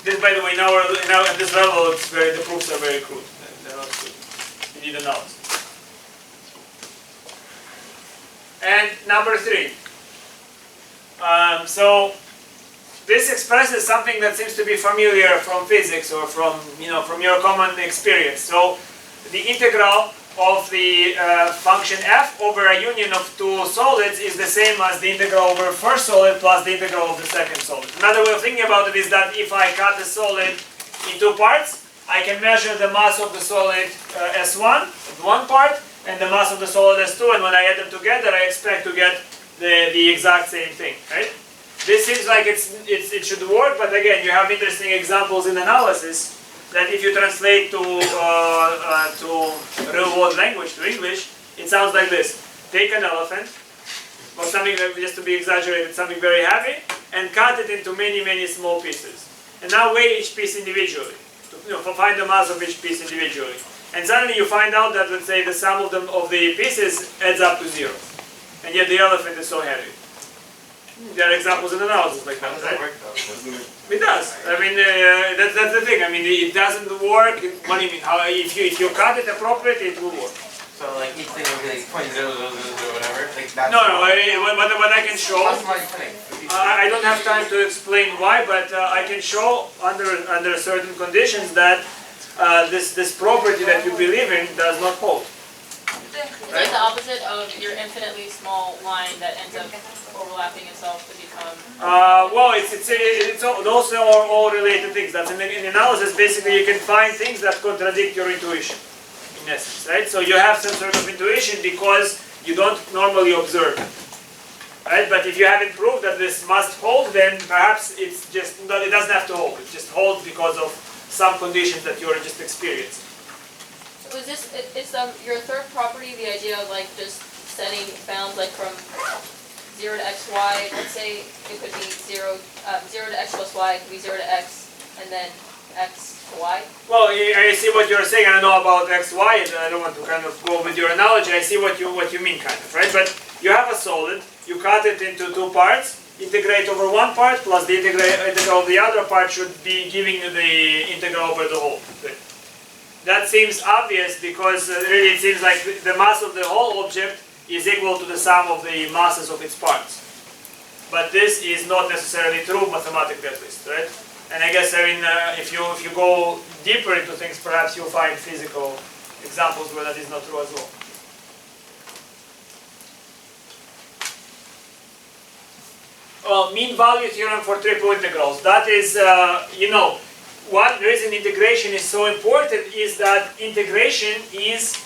This, by the way, now at this level, the proofs are very crude. They're not good. You need analysis. And number 3. So this expresses something that seems to be familiar from physics or from your common experience. So the integral of the function f over a union of two solids is the same as the integral over first solid plus the integral of the second solid. Another way of thinking about it is that if I cut the solid in two parts, I can measure the mass of the solid S1, one part, and the mass of the solid S2, and when I add them together, I expect to get the exact same thing, right? This seems like it should work, but again, you have interesting examples in analysis that if you translate to real world language, to English, it sounds like this. Take an elephant, or something that, just to be exaggerated, something very heavy, and cut it into many, many small pieces. And now weigh each piece individually, find the mass of each piece individually. And suddenly you find out that, let's say, the sum of the pieces adds up to 0. And yet the elephant is so heavy. There are examples in analysis like How that, does that right? work though? It does. I mean, that's the thing. I mean, it doesn't work. What do you mean? If you cut it appropriately, it will work. So like each thing will be like 0.0000 whatever. Like that's No, what I can show. How small are you putting? I don't have time to explain why, but I can show under certain conditions that this property that you believe in does not hold. It's like the opposite of your infinitely small line that ends up overlapping itself to become. Well, those are all related things. That's in analysis. Basically, you can find things that contradict your intuition, in essence, right? So you have some sort of intuition because you don't normally observe it, right? But if you haven't proved that this must hold, then perhaps it doesn't have to hold. It just holds because of some conditions that you're just experiencing. So is your third property the idea of like just setting bounds like from 0 to x, y? Let's say it could be 0 to x plus y, it could be 0 to x, and then x to y. Well, I see what you're saying. I don't know about x, y, and I don't want to kind of go with your analogy. I see what you mean, kind of, right? But you have a solid. You cut it into 2 parts. Integrate over one part plus the integral of the other part should be giving you the integral over the whole thing. That seems obvious because really it seems like the mass of the whole object is equal to the sum of the masses of its parts. But this is not necessarily true mathematically, at least, right? And I guess if you go deeper into things, perhaps you'll find physical examples where that is not true as well. Well, mean value theorem for triple integrals. That is, one reason integration is so important is that integration is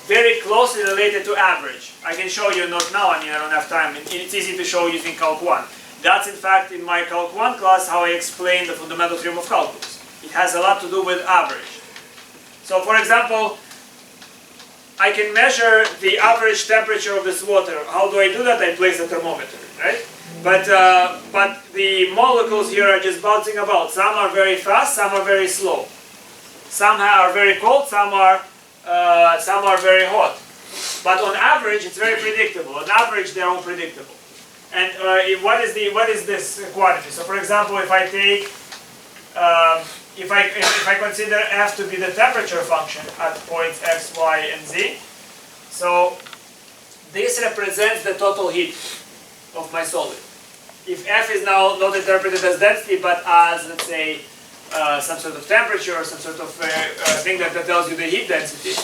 very closely related to average. I can show you, not now, I don't have time. It's easy to show using Calc 1. That's in fact in my Calc 1 class how I explain the fundamental theorem of calculus. It has a lot to do with average. So for example, I can measure the average temperature of this water. How do I do that? I place a thermometer, right? But the molecules here are just bouncing about. Some are very fast, some are very slow. Some are very cold, some are very hot. But on average, it's very predictable. On average, they're all predictable. And what is this quantity? So, for example, if I take if I consider f to be the temperature function at points x, y, and z, so this represents the total heat of my solid. If f is now not interpreted as density, but as, let's say, some sort of temperature or some sort of thing that tells you the heat density,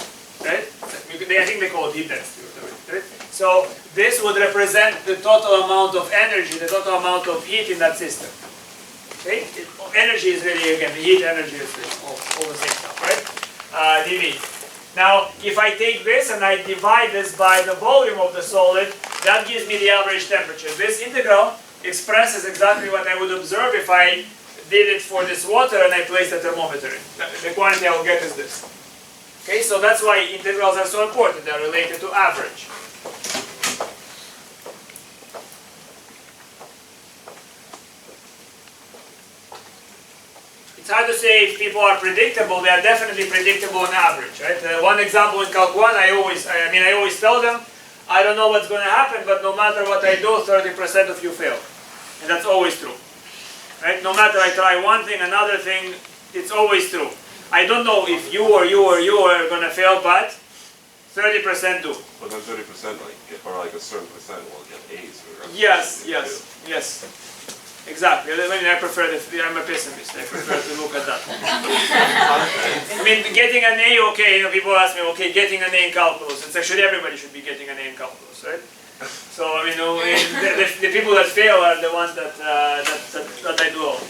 right? I think they call it heat density, right? So this would represent the total amount of energy, the total amount of heat in that system. Okay? Energy is really, again, the heat energy is all the same stuff, right? dV. Now, if I take this and I divide this by the volume of the solid, that gives me the average temperature. This integral expresses exactly what I would observe if I did it for this water and I placed a thermometer in. The quantity I will get is this. Okay, so that's why integrals are so important. They are related to average. It's hard to say if people are predictable. They are definitely predictable on average, right? One example in Calc 1, I always tell them, I don't know what's going to happen, but no matter what I do, 30% of you fail. And that's always true. Right? No matter I try one thing, another thing, it's always true. I don't know if you or you or you are going to fail, but 30% do. But then 30% or a certain percent will get A's. Yes. Exactly. I mean, I'm a pessimist. I prefer to look at that. I mean, getting an A, okay, people ask me, okay, getting an A in calculus. It's actually everybody should be getting an A in calculus, right? So, I mean, the people that fail are the ones that I do all.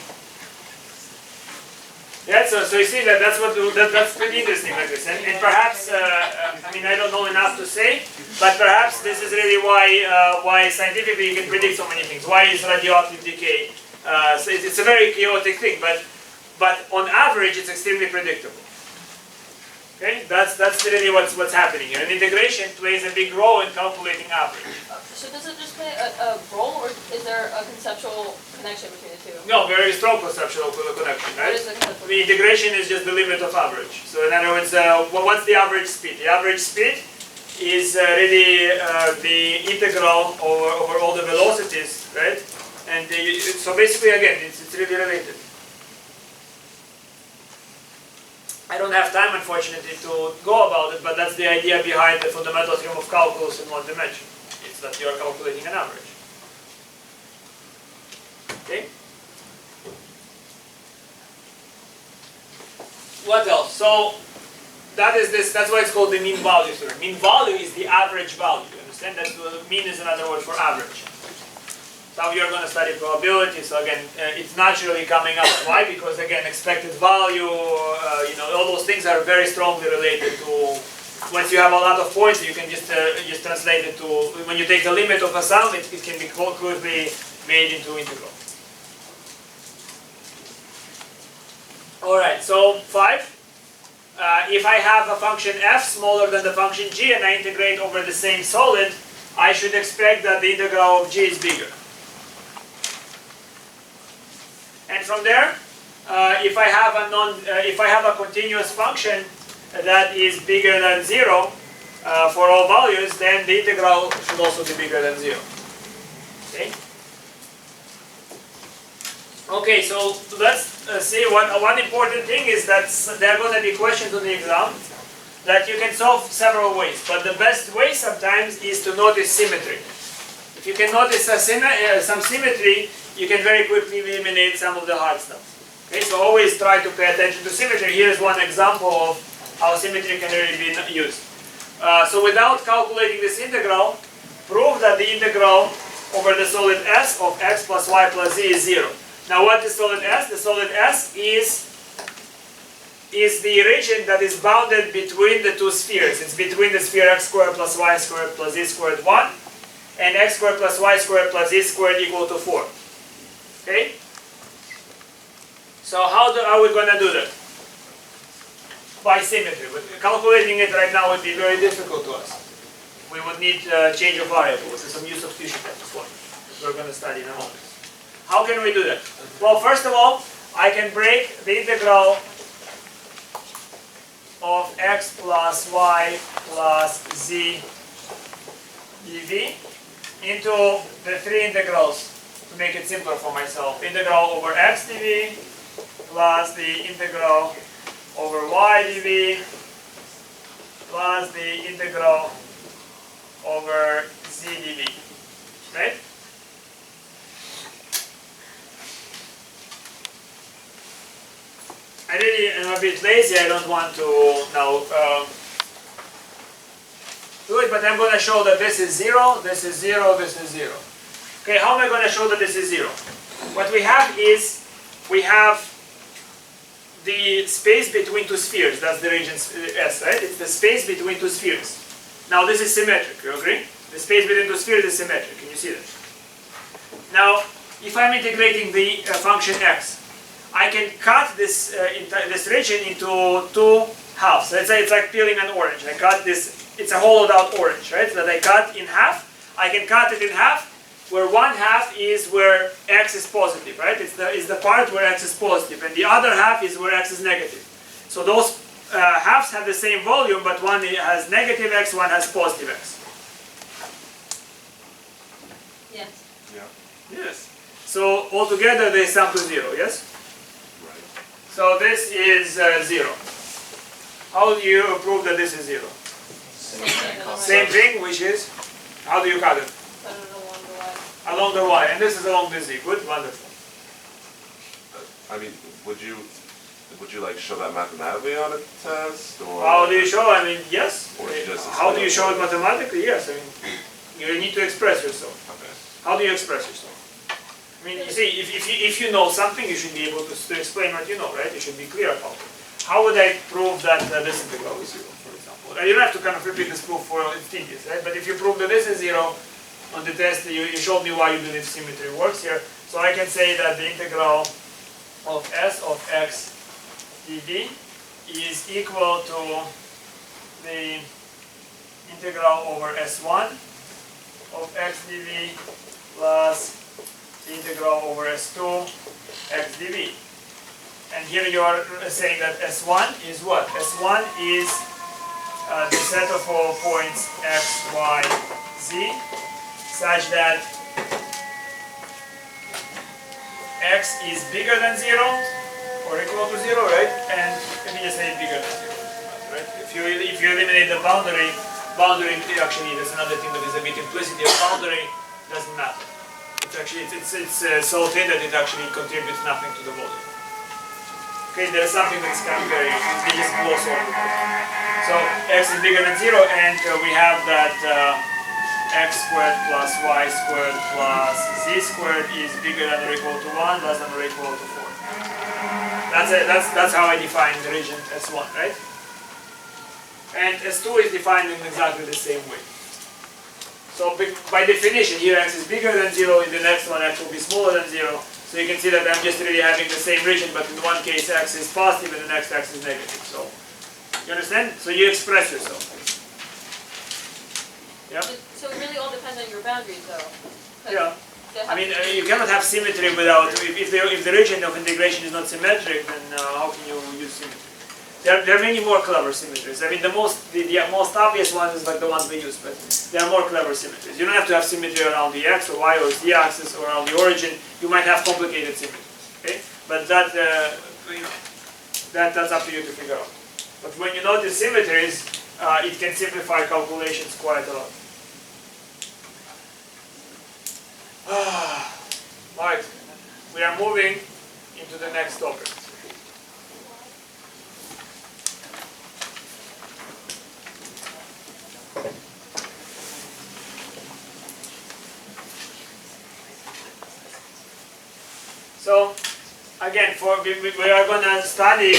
Yeah, so you see that's pretty interesting like this. And perhaps, I mean, I don't know enough to say, but perhaps this is really why scientifically you can predict so many things. Why is radioactive decay? So it's a very chaotic thing, but but on average it's extremely predictable. Okay, that's really what's happening here. And integration plays a big role in calculating average. So does it just play a role, or is there a conceptual connection between the two? No, very strong conceptual connection, What right? is the conceptual? The integration is just the limit of average. So in other words, what's the average speed? The average speed is really the integral over all the velocities, right? And so basically, again, it's really related. I don't have time, unfortunately, to go about it, but that's the idea behind the fundamental theorem of calculus in one dimension. It's that you are calculating an average. Okay? What else? So that's why it's called the mean value theorem. Mean value is the average value. You understand? That's mean is another word for average. Now you're going to study probability, so again, it's naturally coming up. Why? Because again, expected value, all those things are very strongly related to. Once you have a lot of points, you can just translate it to. When you take the limit of a sum, it can be quickly made into integral. All right. So 5. If I have a function f smaller than the function g and I integrate over the same solid, I should expect that the integral of g is bigger. And from there, if I have a continuous function that is bigger than 0 for all values, then the integral should also be bigger than 0. Okay. Okay, so let's see one important thing is that there are going to be questions on the exam that you can solve several ways, but the best way sometimes is to notice symmetry. If you can notice some symmetry, you can very quickly eliminate some of the hard stuff. Okay, so always try to pay attention to symmetry. Here's one example of how symmetry can really be used. So without calculating this integral, prove that the integral over the solid S of x plus y plus z is 0. Now what is solid S? The solid S is the region that is bounded between the two spheres. It's between the sphere x squared plus y squared plus z squared 1 and x squared plus y squared plus z squared equal to 4. Okay? So how are we going to do that? By symmetry. But calculating it right now would be very difficult to us. We would need change of variables and some use of substitution as well. We're going to study in a moment. How can we do that? Well, first of all, I can break the integral of x plus y plus z dv into the three integrals to make it simpler for myself. Integral over x dv plus the integral over y dv plus the integral over z dv. Right? I really am a bit lazy. I don't want to now do it, but I'm going to show that this is 0, this is 0, this is 0. Okay, how am I going to show that this is 0? What we have is, we have the space between two spheres. That's the region S, right? It's the space between two spheres. Now this is symmetric, you agree? The space between two spheres is symmetric. Can you see that? Now, if I'm integrating the function x, I can cut this this region into two halves. Let's say it's like peeling an orange. I cut this, it's a hollowed out orange, right? So that I cut in half. I can cut it in half, where one half is where x is positive, right? It's the part where x is positive, and the other half is where x is negative. So those halves have the same volume, but one has negative x, one has positive x. Yes. Yeah. Yes. So altogether they sum to 0, yes? Right. So this is 0. How do you prove that this is 0? Same thing, which is, how do you cut it? Cut it along the y. Along the y, and this is along the z. Good, wonderful. I mean, would you like show that mathematically on a test, or? How do you show? I mean, yes. Or just How do you show it mathematically? Yes. I mean, you need to express yourself. Okay. How do you express yourself? I mean, you see, if you know something, you should be able to explain what you know, right? You should be clear about it. How would I prove that this integral is 0, for example? You don't have to kind of repeat this proof for infinity, right? But if you prove that this is 0 on the test, you showed me why you believe symmetry works here. So I can say that the integral of of S of x dv is equal to the integral over S1 of x dv plus the integral over S2 x dv. And here you are saying that S1 is what? S1 is the set of all points x, y, z, such that x is bigger than 0 or equal to 0, right? And let me just say bigger than 0, right? If you eliminate the boundary actually there's another thing that is a bit implicit here. Boundary doesn't matter. It's actually it's so thin that it actually contributes nothing to the volume. Okay, there's something that's kind of very, they just gloss over. So x is bigger than 0, and we have that x squared plus y squared plus z squared is bigger than or equal to 1, less than or equal to 4. That's how I define the region S1, right? And S2 is defined in exactly the same way. So by definition, here x is bigger than 0, in the next one x will be smaller than 0. So you can see that I'm just really having the same region, but in one case x is positive and the next x is negative. So, you understand? So you express yourself. Yeah? So it really all depends on your boundaries though. 'Cause Yeah. they have I mean, to be- you cannot have symmetry without, if the region of integration is not symmetric, then how can you use symmetry? There are many more clever symmetries. I mean, the most obvious one is like the ones we use, but there are more clever symmetries. You don't have to have symmetry around the x or y or z axis or around the origin. You might have complicated symmetries, okay? But that, that's up to you to figure out. But when you notice symmetries, it can simplify calculations quite a lot. Right, we are moving into the next topic. So, again, we are going to study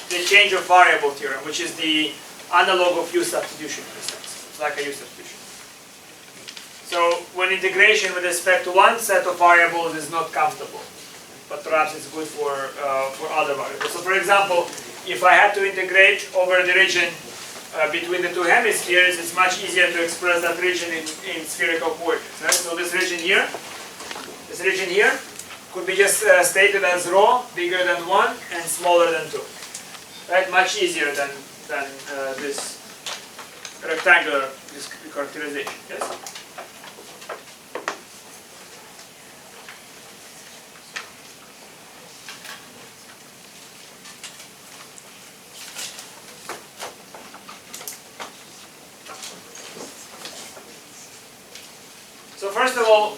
the change of variable theorem, which is the analog of U substitution in a sense. It's like a U substitution. So, when integration with respect to one set of variables is not comfortable, but perhaps it's good for other variables. So, for example, if I had to integrate over the region between the two hemispheres, it's much easier to express that region in spherical coordinates. Right? So, this region here could be just stated as rho bigger than 1 and smaller than 2. Right? Much easier than this rectangular characterization. Yes? So first of all,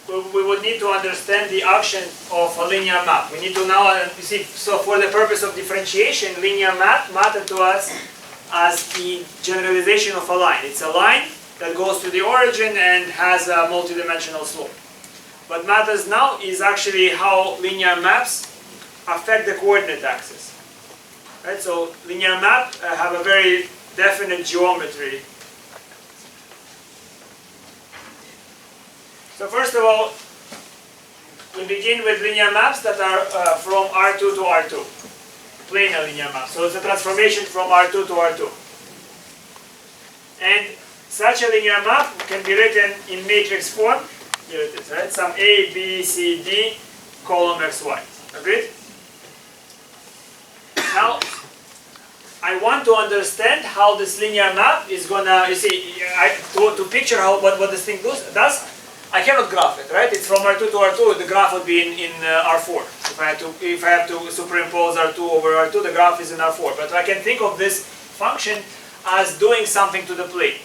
we would need to understand the action of a linear map. We need to now, you see, so for the purpose of differentiation, linear map mattered to us as the generalization of a line. It's a line that goes to the origin and has a multidimensional slope. What matters now is actually how linear maps affect the coordinate axis. Right? So linear maps have a very definite geometry. So first of all, we begin with linear maps that are from R2 to R2, planar linear maps. So it's a transformation from R2 to R2. And such a linear map can be written in matrix form. Here it is, right? Some A, B, C, D, column X, Y. Agreed? Now, I want to understand how this linear map is gonna, you see, to picture what this thing does, I cannot graph it, right? It's from R2 to R2, the graph would be in R4. If I have to superimpose R2 over R2, the graph is in R4. But I can think of this function as doing something to the plane.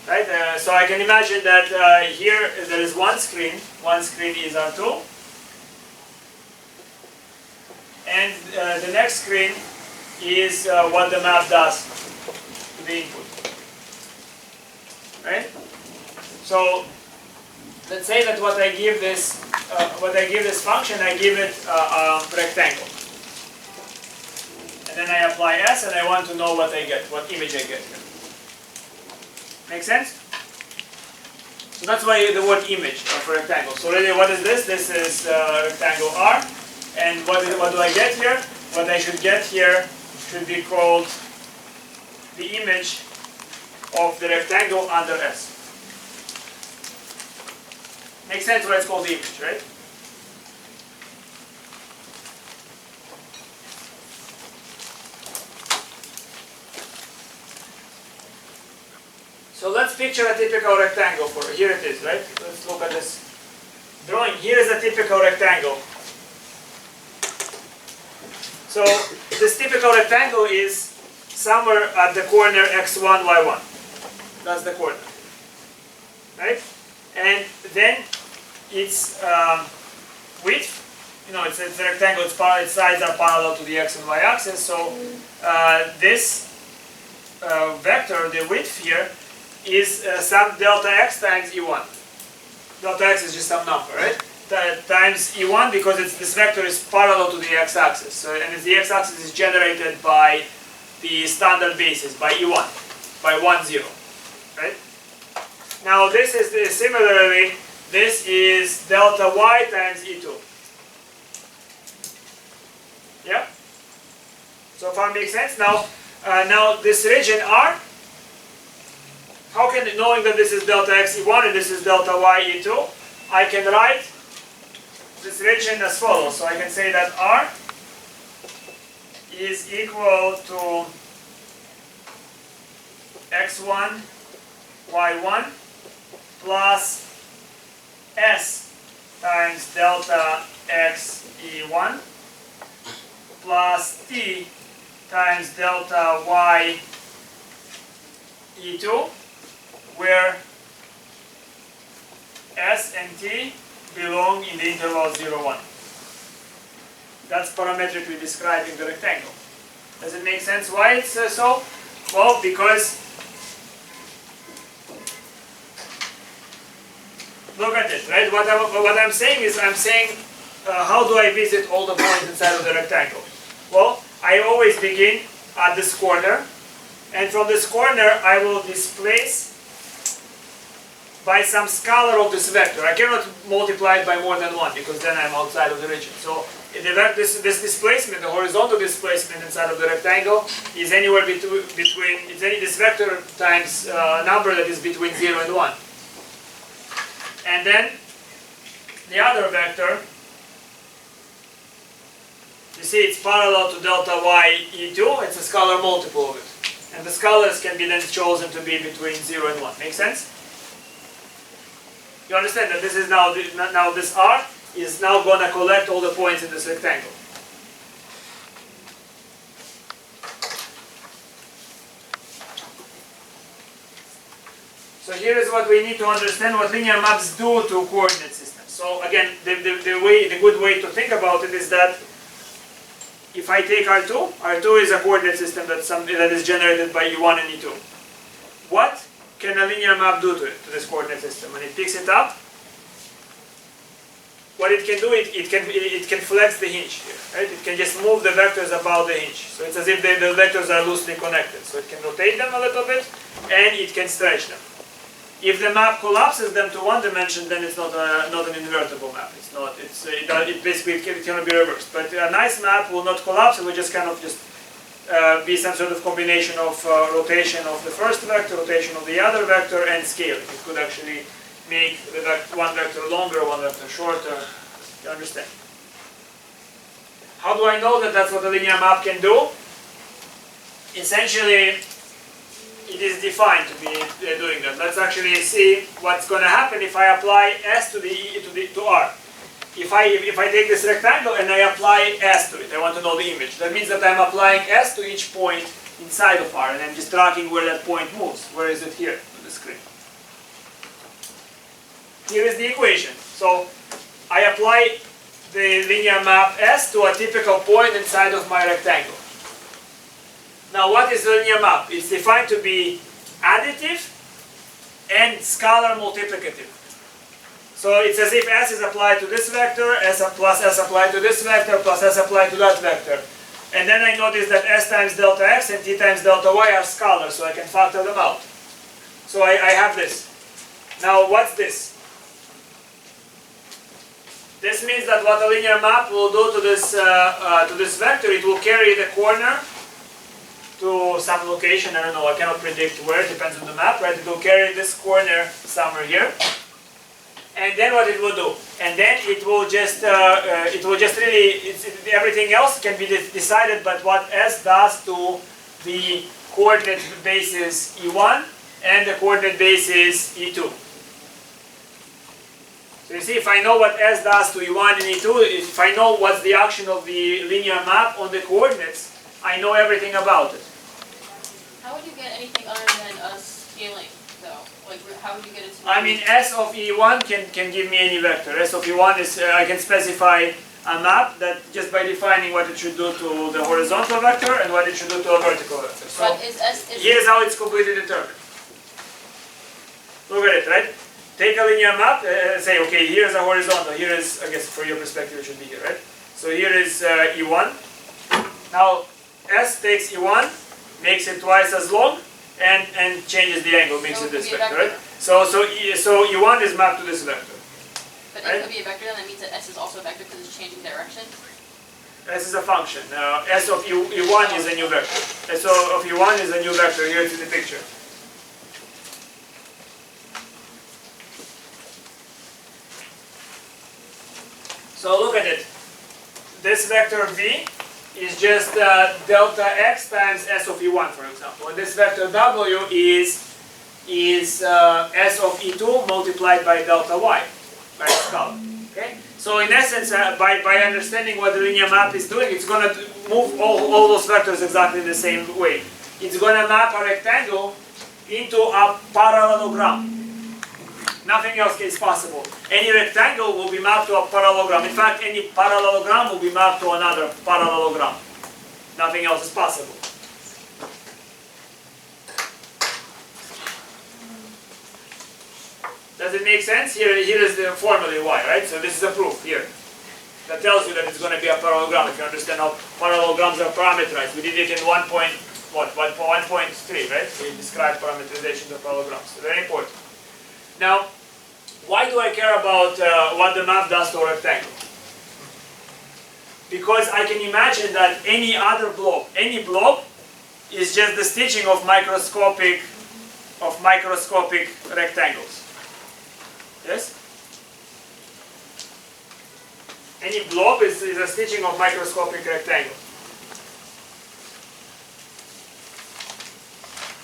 Right? So I can imagine that here there is one screen is R2. And the next screen is what the map does to the input. Right? So let's say that what I give this function, I give it a rectangle. And then I apply S and I want to know what I get, what image I get here. Make sense? So that's why the word image of a rectangle. So really what is this? This is rectangle R. And what do I get here? What I should get here should be called the image of the rectangle under S. Makes sense why it's called the image, right? So let's picture a typical rectangle for, here it is, right? Let's look at this drawing. Here is a typical rectangle. So this typical rectangle is somewhere at the corner x1, y1. That's the corner, right? And then its width, it's a rectangle, its sides are parallel to the x and y axis. So this vector, the width here, is some delta x times e1. Delta x is just some number, right? Times e1 because this vector is parallel to the x-axis. So, and the x-axis is generated by the standard basis, by e1, by 1, 0, right? Now this is similarly, this is delta y times e2. Yeah? So far makes sense? Now, now this region R, how can, knowing that this is delta x e1 and this is delta y e2, I can write this region as follows. So I can say that R is equal to x1, y1 plus s times delta x e1 plus t times delta y e2, where s and t belong in the interval 0, 1. That's parametrically describing the rectangle. Does it make sense why it's so? Well, because look at it, right? What I'm saying is, I'm saying, how do I visit all the points inside of the rectangle? Well, I always begin at this corner, and from this corner I will displace by some scalar of this vector. I cannot multiply it by more than 1 because then I'm outside of the region. So this displacement, the horizontal displacement inside of the rectangle is anywhere between this vector times a number that is between 0 and 1. And then the other vector, you see it's parallel to delta y e2, it's a scalar multiple of it. And the scalars can be then chosen to be between 0 and 1. Make sense? You understand that this is now this R is now going to collect all the points in this rectangle. So here is what we need to understand what linear maps do to coordinate systems. So again, the good way to think about it is that if I take R2 is a coordinate system that is generated by E1 and E2. What can a linear map do to it, to this coordinate system? When it picks it up, what it can do, it can flex the hinge here, right? It can just move the vectors about the hinge. So it's as if the vectors are loosely connected. So it can rotate them a little bit, and it can stretch them. If the map collapses them to one dimension, then it's not an invertible map. It's not. It basically cannot be reversed. But a nice map will not collapse. It will just kind of be some sort of combination of rotation of the first vector, rotation of the other vector, and scaling. It could actually make one vector longer, one vector shorter. You understand? How do I know that that's what a linear map can do? Essentially, it is defined to be doing that. Let's actually see what's going to happen if I apply S to R. If I take this rectangle and I apply S to it, I want to know the image. That means that I'm applying S to each point inside of R, and I'm just tracking where that point moves. Where is it here on the screen? Here is the equation. So I apply the linear map S to a typical point inside of my rectangle. Now what is the linear map? It's defined to be additive and scalar multiplicative. So it's as if S is applied to this vector, plus S applied to this vector, plus S applied to that vector. And then I notice that S times delta X and T times delta Y are scalars, so I can factor them out. So I have this. Now what's this? This means that what a linear map will do to this vector, it will carry the corner to some location. I don't know, I cannot predict where, it depends on the map, right? It will carry this corner somewhere here. And then what it will do? And then it will just really, everything else can be decided by what S does to the coordinate bases E1 and the coordinate bases E2. So you see, if I know what S does to E1 and E2, if I know what's the action of the linear map on the coordinates, I know everything about it. How would you get anything other than a scaling, though? Like, how would you get it to? I mean, S of E1 can give me any vector. S of E1 is, I can specify a map that just by defining what it should do to the horizontal vector and what it should do to a vertical vector. So But is S, here's how it's completely determined. Look at it, right? Take a linear map, say, okay, here's a horizontal, here is, I guess for your perspective it should be here, right? So here is E1. Now, S takes E1, makes it twice as long, and changes the angle, makes So it it could this be a vector, vector. right? So E1 is mapped to this vector. but right? it could be a vector, then that means that S is also a vector because it's changing direction. S is a function. S of E1 is a new vector. S of E1 is a new vector, here to the picture. So look at it. This vector V is just delta x times S of E1, for example. And this vector W is S of E2 multiplied by delta y, by scalar. Okay? So in essence, by understanding what the linear map is doing, it's going to move all those vectors exactly the same way. It's going to map a rectangle into a parallelogram. Nothing else is possible. Any rectangle will be mapped to a parallelogram. In fact, any parallelogram will be mapped to another parallelogram. Nothing else is possible. Does it make sense? Here is the formula why, right? So this is a proof here. That tells you that it's going to be a parallelogram if you understand how parallelograms are parameterized. We did it in 1.3, right? We described parameterization of parallelograms. So very important. Now, why do I care about what the map does to a rectangle? Because I can imagine that any other blob, any blob is just the stitching of microscopic rectangles. Yes? Any blob is a stitching of microscopic rectangles.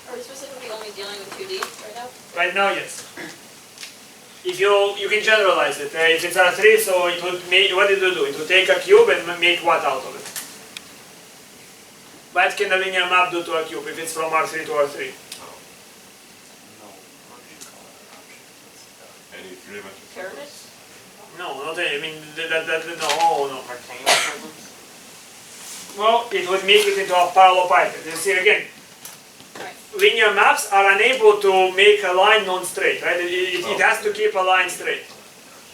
Are we specifically only dealing with 2D right now? Right now, yes. If you can generalize it. If it's R3, so it would make, what it will do? It will take a cube and make what out of it? What can a linear map do to a cube if it's from R3 to R3? Any three-dimensional Pyramids? No, not any. I mean, no. Rectangular prisms? Well, it would make it into a parallelepiped. You see again, Right. linear maps are unable to make a line non-straight, right? It has to keep a line straight.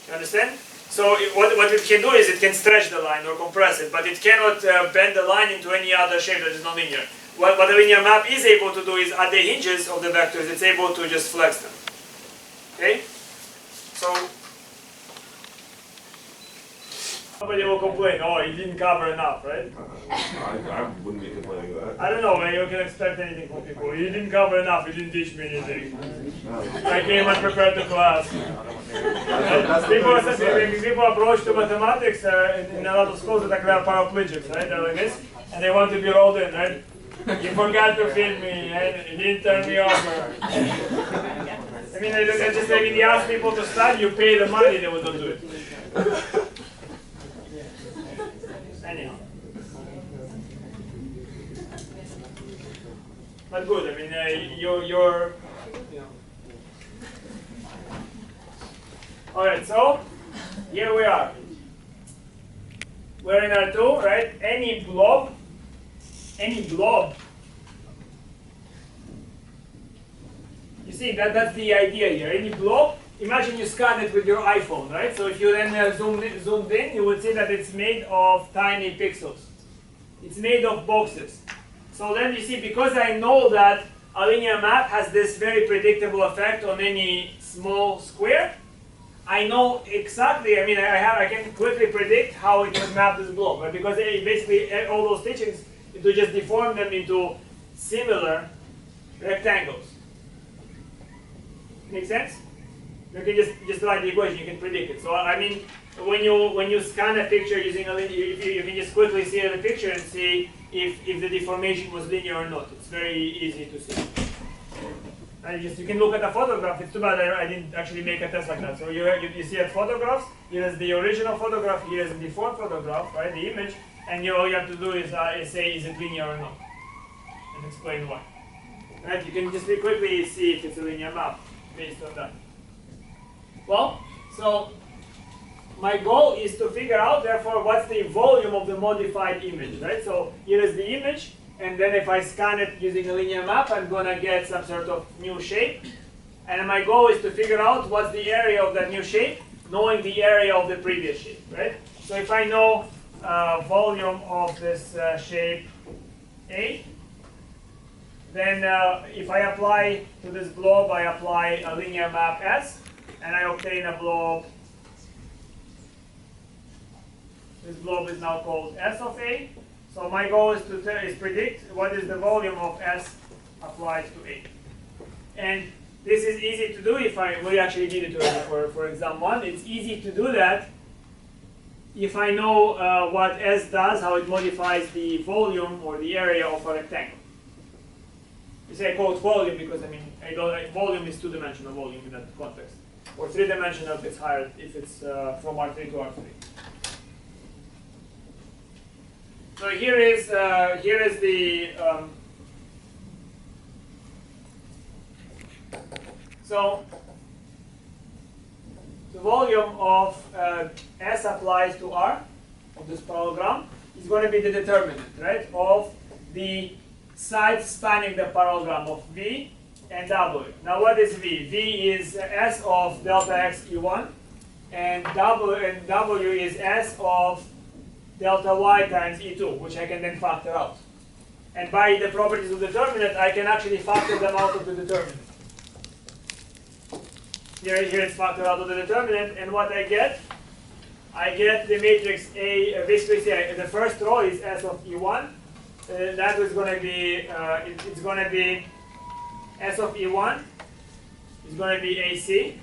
You understand? So what it can do is it can stretch the line or compress it, but it cannot bend the line into any other shape that is non-linear. What a linear map is able to do is at the hinges of the vectors, it's able to just flex them. Okay? So somebody will complain, oh, you didn't cover enough, right? I wouldn't be complaining of that. I don't know, man, you can expect anything from people. You didn't cover enough, you didn't teach me anything. I came unprepared to class. People approach to mathematics in a lot of schools that are paraplegics, right? They're like this, and they want to be rolled in, right? You forgot to feed me, and you didn't turn me over. I mean, when you ask people to study, you pay the money, they will not do it. Anyhow. But good, I mean, you're you know. Alright, so, here we are. We're in R2, right? Any blob, you see, that's the idea here. Any blob, imagine you scan it with your iPhone, right? So if you then zoomed in, you would see that it's made of tiny pixels. It's made of boxes. So then you see, because I know that a linear map has this very predictable effect on any small square, I know exactly, I mean, I can quickly predict how it would map this block, right? Because basically all those teachings, it will just deform them into similar rectangles. Make sense? You can just write the equation, you can predict it. So I mean, when you scan a picture using a linear, you can just quickly see the picture and see if the deformation was linear or not. It's very easy to see. And you can look at a photograph. It's too bad I didn't actually make a test like that. So you see at photographs, here is the original photograph, here is the deformed photograph, right, the image, and all you have to do is say is it linear or not, and explain why. Right? You can just quickly see if it's a linear map based on that. Well, so my goal is to figure out, therefore, what's the volume of the modified image, right? So here is the image. And then if I scan it using a linear map, I'm going to get some sort of new shape. And my goal is to figure out what's the area of that new shape, knowing the area of the previous shape, right? So if I know volume of this shape A, then if I apply to this blob, I apply a linear map S, and I obtain a blob. This blob is now called S of A. So my goal is to predict what is the volume of S applied to A. And this is easy to do if we actually need it for exam 1. It's easy to do that if I know what S does, how it modifies the volume or the area of a rectangle. You say I call it volume because I mean volume is two-dimensional volume in that context. Or three-dimensional if it's higher, if it's from R3 to R3. So here is the so the volume of S applies to R of this parallelogram is going to be the determinant, right, of the sides spanning the parallelogram of V and W. Now what is V? V is S of delta X E1, and W is S of delta Y times E2, which I can then factor out. And by the properties of the determinant, I can actually factor them out of the determinant. Here it's factored out of the determinant, and what I get the matrix A, basically the first row is S of E1. That is going to be, it's going to be S of E1 is going to be AC.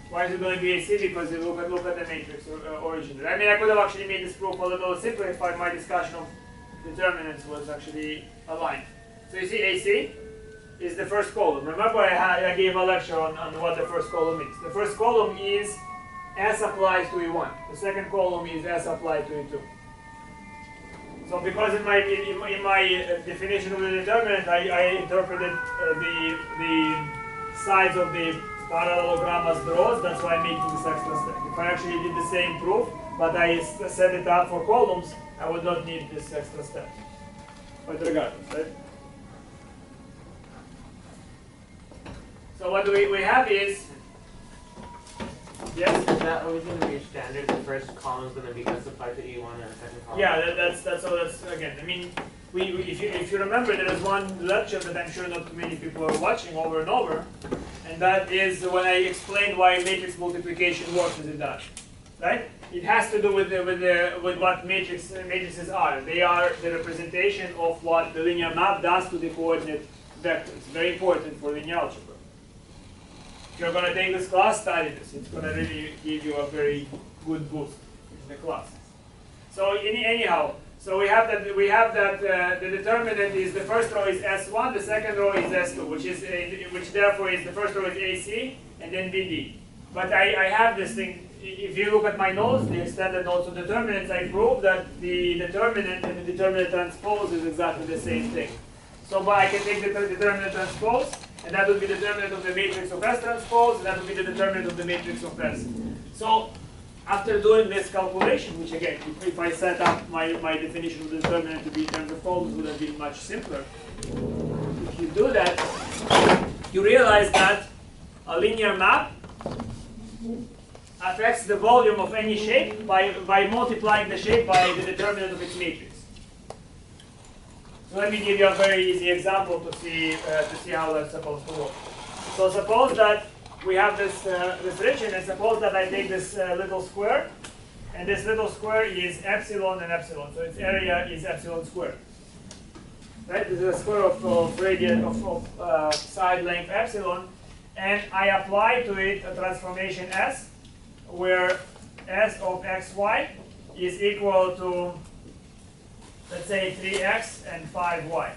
Why is it going to be AC? Because you look at the matrix origin. I mean, I could have actually made this proof a little simpler if my discussion of determinants was actually aligned. So you see AC is the first column. Remember I gave a lecture on what the first column is. The first column is S applies to E1. The second column is S applied to E2. So because in my definition of the determinant, I interpreted the sides of the parallelogram as draws. That's why I'm making this extra step. If I actually did the same proof, but I set it up for columns, I would not need this extra step. But regardless, right? So what we have is, yes? Is that always going to be standard? The first column is going to be S applied to E1 and the second column? Yeah, that's again, I mean, if you remember, there is one lecture that I'm sure not too many people are watching over and over, and that is when I explained why matrix multiplication works as it does, right? It has to do with what matrices are. They are the representation of what the linear map does to the coordinate vectors. Very important for linear algebra. If you're going to take this class, study this. It's going to really give you a very good boost in the class. So anyhow, so we have that the determinant is the first row is S1, the second row is S2, which therefore is the first row is AC and then BD. But I have this thing. If you look at my notes, the extended notes of determinants, I prove that the determinant and the determinant transpose is exactly the same thing. So I can take the determinant transpose, and that would be the determinant of the matrix of S transpose, and that would be the determinant of the matrix of S. So after doing this calculation, which again, if I set up my definition of the determinant to be in terms of columns, would have been much simpler. If you do that, you realize that a linear map affects the volume of any shape by multiplying the shape by the determinant of its matrix. So let me give you a very easy example to see how that's supposed to work. So suppose that we have this region, and suppose that I take this little square, and this little square is epsilon and epsilon, so its area is epsilon squared. Right? This is a square of radius of side length epsilon, and I apply to it a transformation S, where S of xy is equal to, let's say, 3x and 5y.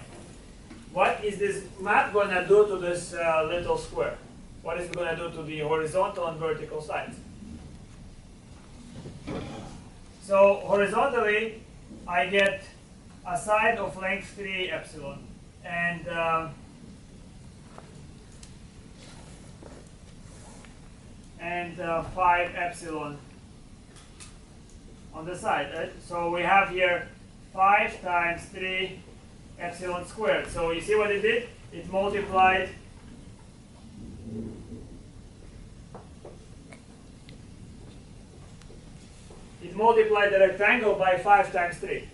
What is this map going to do to this little square? What is it going to do to the horizontal and vertical sides? So horizontally, I get a side of length 3 epsilon and 5 epsilon on the side, right? So we have here 5 times 3 epsilon squared. So you see what it did? It multiplied the rectangle by 5 times 3.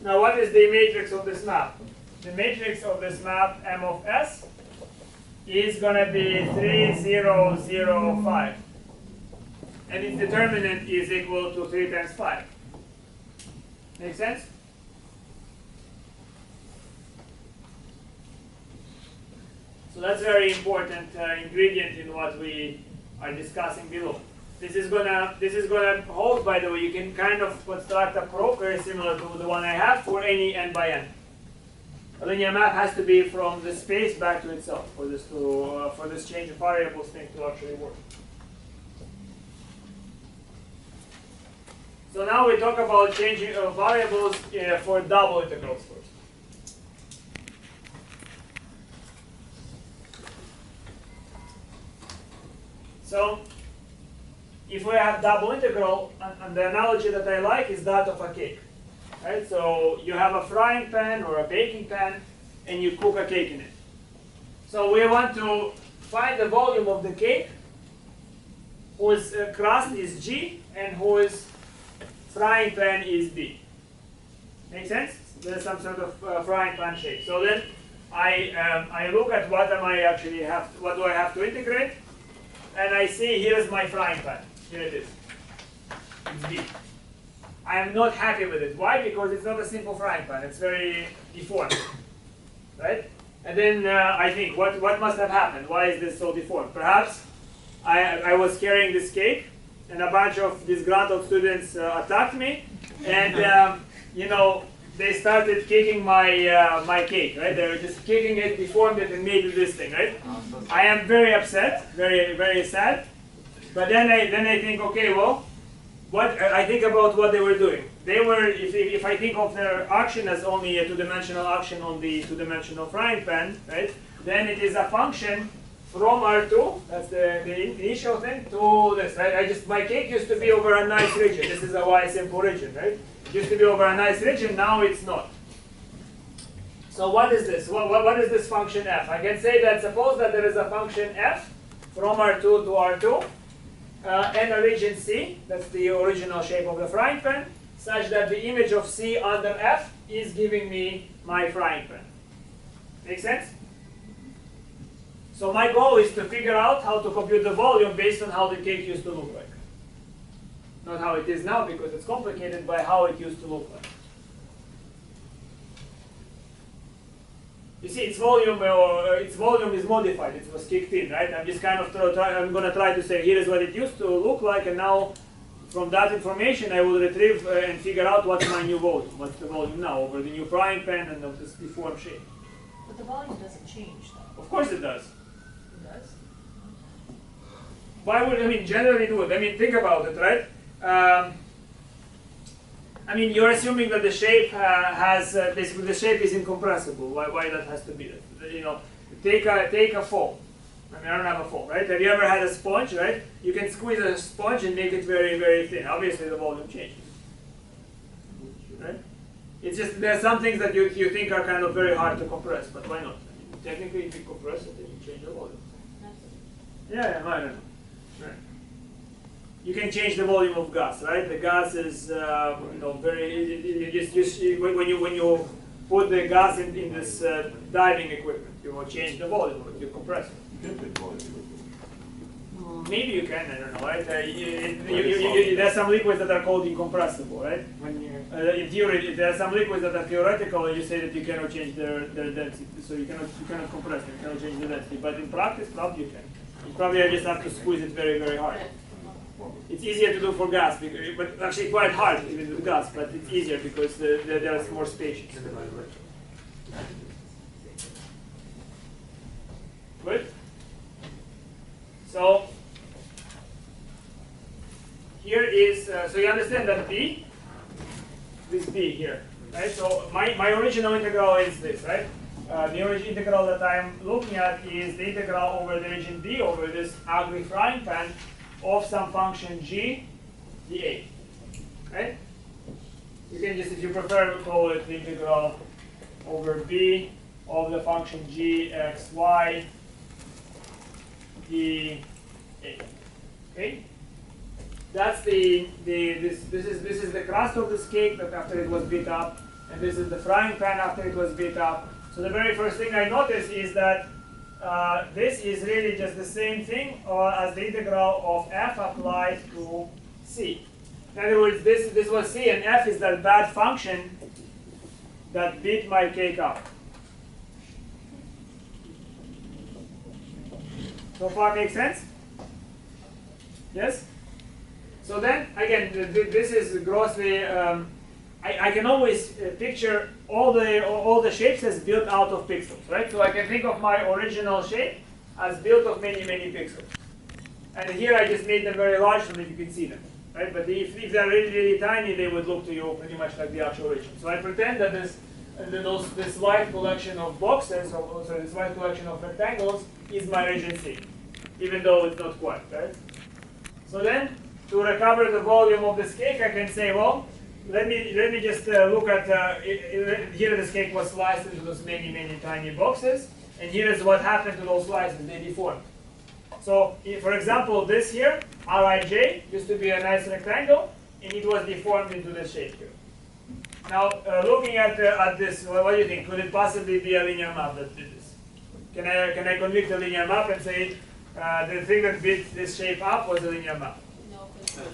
Now what is the matrix of this map? The matrix of this map, M of S, is going to be 3, 0, 0, 5. And its determinant is equal to 3 times 5. Make sense? So that's a very important ingredient in what we are discussing below. This is gonna hold, by the way. You can kind of construct a proof very similar to the one I have for any n by n. A linear map has to be from the space back to itself for this change of variables thing to actually work. So now we talk about changing of variables for double integrals first. So if we have double integral, and the analogy that I like is that of a cake. Right? So you have a frying pan or a baking pan, and you cook a cake in it. So we want to find the volume of the cake, whose crust is G, and whose frying pan is B. Make sense? There's some sort of frying pan shape. So then I look at what do I have to integrate, and I see here's my frying pan. Here it is. It's B. I am not happy with it. Why? Because it's not a simple frying pan. It's very deformed, right? And then I think, what must have happened? Why is this so deformed? Perhaps I was carrying this cake, and a bunch of disgruntled students attacked me, and they started kicking my cake, right? They were just kicking it, deformed it, and made it this thing, right? I am very upset, very, very sad. But then I think, okay, well, I think about what they were doing. They were, if I think of their action as only a two-dimensional action on the two-dimensional frying pan, right? Then it is a function from R2, that's the initial thing, to this, right? My cake used to be over a nice region. This is a y-simple region, right? It used to be over a nice region, now it's not. So what is this? What is this function f? I can say that suppose that there is a function f from R2 to R2, and a region C, that's the original shape of the frying pan, such that the image of C under F is giving me my frying pan. Make sense? So my goal is to figure out how to compute the volume based on how the cake used to look like. Not how it is now, because it's complicated, by how it used to look like. You see, its volume is modified. It was kicked in, right? I'm just kind of I'm going to try to say, here is what it used to look like, and now from that information I will retrieve and figure out what's my new volume. What's the volume now over the new frying pan and of this deformed shape. But the volume doesn't change, though. Of course it does. It does? Why would, generally do it? Think about it, right? you're assuming that the shape basically the shape is incompressible. Why that has to be that? Take a foam. I don't have a foam, right? Have you ever had a sponge, right? You can squeeze a sponge and make it very, very thin. Obviously, the volume changes, right? It's just there's some things that you think are kind of very hard to compress, but why not? Technically, if you compress it, then you change the volume. Yeah, I don't know. Right. You can change the volume of gas, right? The gas is, when you put the gas in this diving equipment, you will change the volume, but you compress it. maybe you can, I don't know, right? There's some liquids that are called incompressible, right? When you're In theory, there are some liquids that are theoretical, and you say that you cannot change their density, so you cannot compress them, you cannot change the density. But in practice, probably you can. You probably just have to squeeze it very, very hard. It's easier to do for gas, but actually quite hard even with gas, but it's easier because there is more spacious. Good? So, here is, so you understand that B, this B here, right? So my original integral is this, right? The original integral that I'm looking at is the integral over the region B over this ugly frying pan of some function g dA, right? You can just, if you prefer, call it the integral over B of the function g x y dA. Okay? That's this is the crust of this cake that after it was beat up, and this is the frying pan after it was beat up. So the very first thing I notice is that this is really just the same thing as the integral of f applied to c. In other words, this was c, and f is that bad function that beat my cake up. So far makes sense? Yes? So then, again, this is grossly, I can always picture all the shapes as built out of pixels, right? So I can think of my original shape as built of many, many pixels. And here I just made them very large so that you can see them, right? But if they're really, really tiny, they would look to you pretty much like the actual region. So I pretend that this wide collection of boxes, or sorry, this wide collection of rectangles is my region C, even though it's not quite, right? So then, to recover the volume of this cake, I can say, well, let me just look at, here this cake was sliced into those many, many tiny boxes, and here is what happened to those slices, they deformed. So, for example, this here, Rij, used to be a nice rectangle, and it was deformed into this shape here. Now, looking at this, what do you think? Could it possibly be a linear map that did this? Can I convict a linear map and say the thing that beat this shape up was a linear map?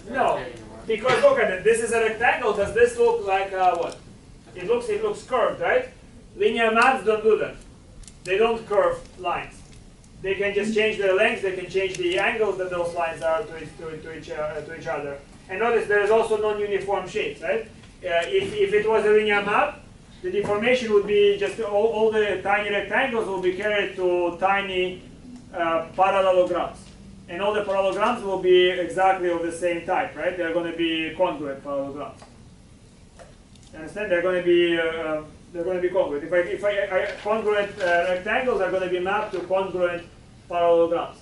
No, because look at it. This is a rectangle. Does this look like what? It looks curved, right? Linear maps don't do that. They don't curve lines. They can just change their length. They can change the angles that those lines are to each other. And notice there is also non-uniform shapes, right? If it was a linear map, the deformation would be just all the tiny rectangles will be carried to tiny parallelograms. And all the parallelograms will be exactly of the same type, right? They're going to be congruent parallelograms. You understand? They're going to be congruent. If I congruent rectangles are going to be mapped to congruent parallelograms.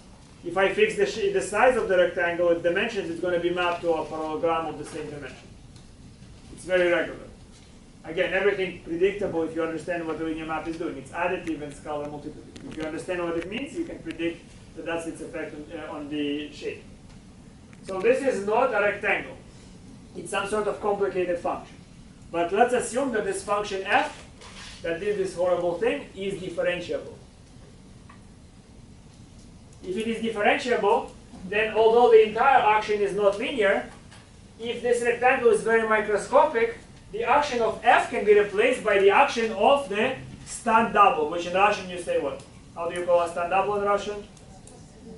If I fix the size of the rectangle with dimensions, it's going to be mapped to a parallelogram of the same dimension. It's very regular. Again, everything predictable if you understand what the linear map is doing. It's additive and scalar multiplicative. If you understand what it means, you can predict that that's its effect on the shape. So this is not a rectangle. It's some sort of complicated function. But let's assume that this function f that did this horrible thing is differentiable. If it is differentiable, then although the entire action is not linear, if this rectangle is very microscopic, the action of f can be replaced by the action of the stand double, which in Russian you say what? How do you call a stand double in Russian?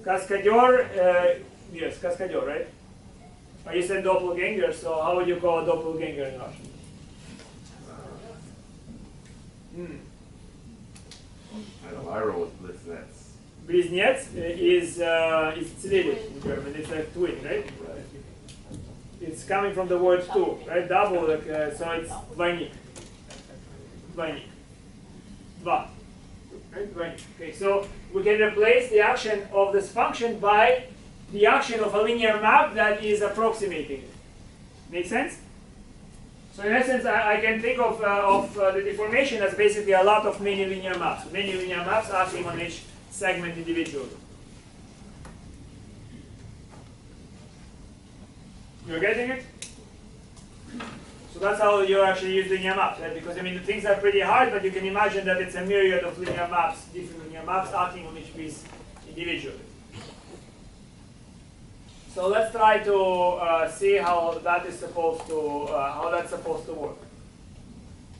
Cascadeur, yes, cascadeur, right? Or you said doppelganger, so how would you call a doppelganger in Russian? I know, I roll with Blitznetz. Близнец is zwilling in German, it's a twin, right? Right. It's coming from the word two, right? Double, like, so it's двойник. Двойник. Два. Right? Двойник. Okay, so we can replace the action of this function by the action of a linear map that is approximating it. Make sense? So in essence, I can think of the deformation as basically a lot of many linear maps. Many linear maps acting on each segment individually. You're getting it? So that's how you actually use linear maps, right? Because I mean, the things are pretty hard, but you can imagine that it's a myriad of linear maps, different linear maps acting on each piece individually. So let's try to see how that is supposed to how that's supposed to work.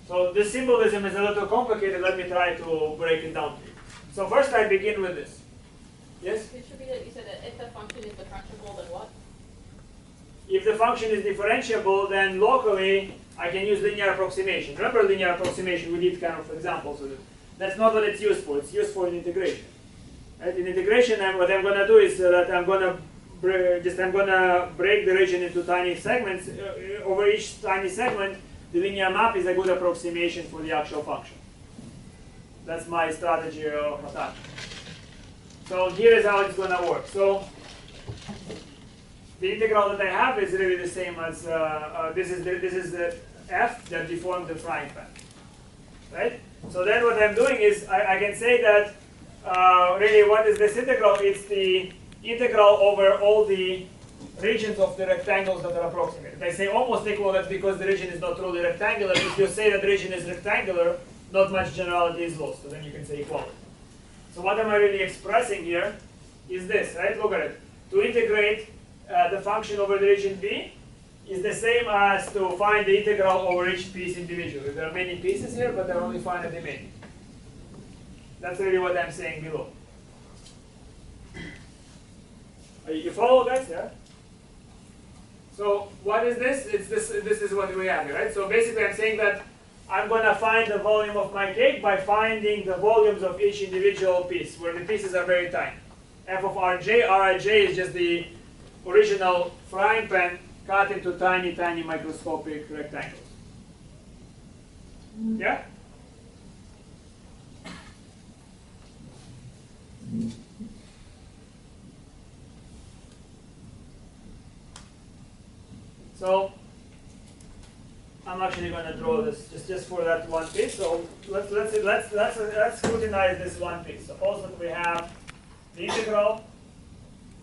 So this symbolism is a little complicated. Let me try to break it down to you. So first I begin with this. Yes? It should be that you said that if the function is differentiable, then what? If the function is differentiable, then locally I can use linear approximation. Remember linear approximation? We did kind of examples of it. That's not what it's used for. It's used for in integration. Right? In integration, what I'm going to do is that I'm going to break the region into tiny segments. Over each tiny segment, the linear map is a good approximation for the actual function. That's my strategy of attack. So here is how it's going to work. So the integral that I have is really the same as this is the f that deformed the frying pan, right? So then what I'm doing is I can say that really what is this integral? It's the integral over all the regions of the rectangles that are approximated. I say almost equal, that's because the region is not truly rectangular. If you say that the region is rectangular, not much generality is lost, so then you can say equality. So what am I really expressing here is this, right? Look at it. To integrate the function over the region B is the same as to find the integral over each piece individually. There are many pieces here, but they're only finitely many. That's really what I'm saying below. You follow, guys? Yeah? So what is this? It's this is what we have here, right? So basically I'm saying that I'm going to find the volume of my cake by finding the volumes of each individual piece, where the pieces are very tiny. F of Rij is just the original frying pan cut into tiny, tiny microscopic rectangles. Yeah? So I'm actually going to draw this just for that one piece. So let's scrutinize this one piece. Suppose that we have the integral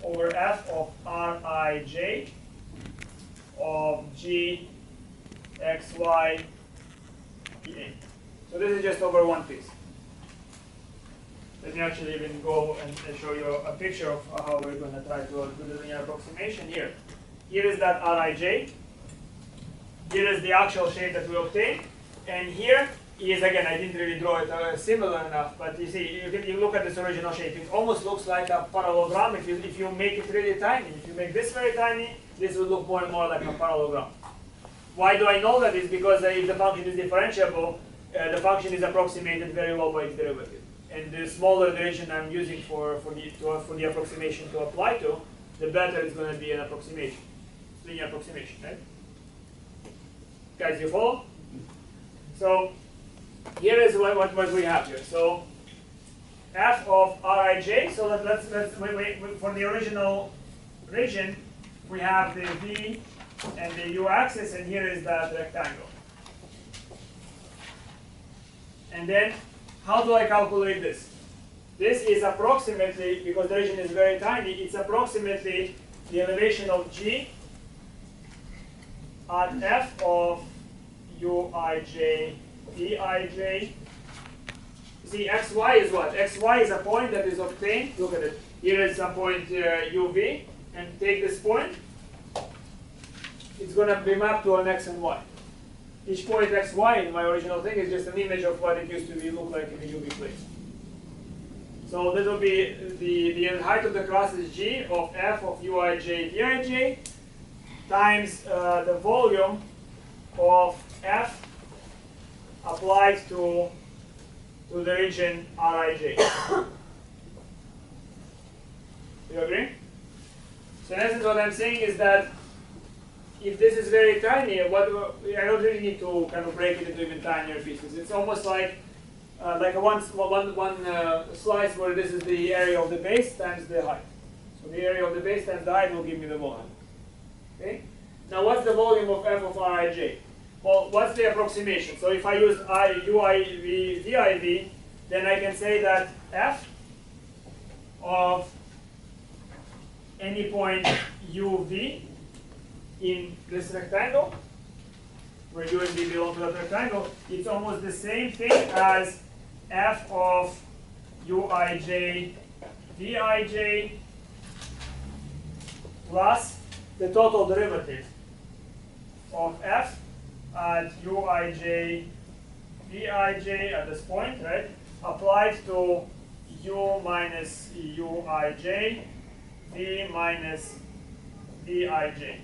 over f of Rij of g x y dA. So this is just over one piece. Let me actually even go and show you a picture of how we're going to try to do the linear approximation here. Here is that Rij. Here is the actual shape that we obtained. And here is, again, I didn't really draw it similar enough, but you see, you look at this original shape. It almost looks like a parallelogram if you make it really tiny. If you make this very tiny, this will look more and more like a parallelogram. Why do I know that? It's because if the function is differentiable, the function is approximated very well by its derivative. And the smaller the region I'm using for the approximation to apply to, the better it's going to be an approximation, linear approximation, right? Guys, you follow? So here is what we have here. So f of Rij. So let's for the original region, we have the v and the u-axis, and here is that rectangle. And then, how do I calculate this? This is approximately, because the region is very tiny, it's approximately the elevation of g at f of uij dij. See, xy is what? Xy is a point that is obtained. Look at it. Here is a point uv, and take this point. It's going to be mapped to an x and y. Each point xy in my original thing is just an image of what it used to look like in the UV plane. So this will be the height of the cross is g of f of uij dij times the volume of f applied to the region Rij. You agree? So in essence what I'm saying is that if this is very tiny, I don't really need to kind of break it into even tinier pieces. It's almost like a one slice where this is the area of the base times the height. So the area of the base times the height will give me the volume. Okay? Now what's the volume of f of Rij? Well, what's the approximation? So if I use uiv div, then I can say that f of any point uv in this rectangle, where u and v belong to that rectangle, it's almost the same thing as f of uij dij plus the total derivative of f at uij, vij at this point, right? Applied to u minus uij, v minus vij.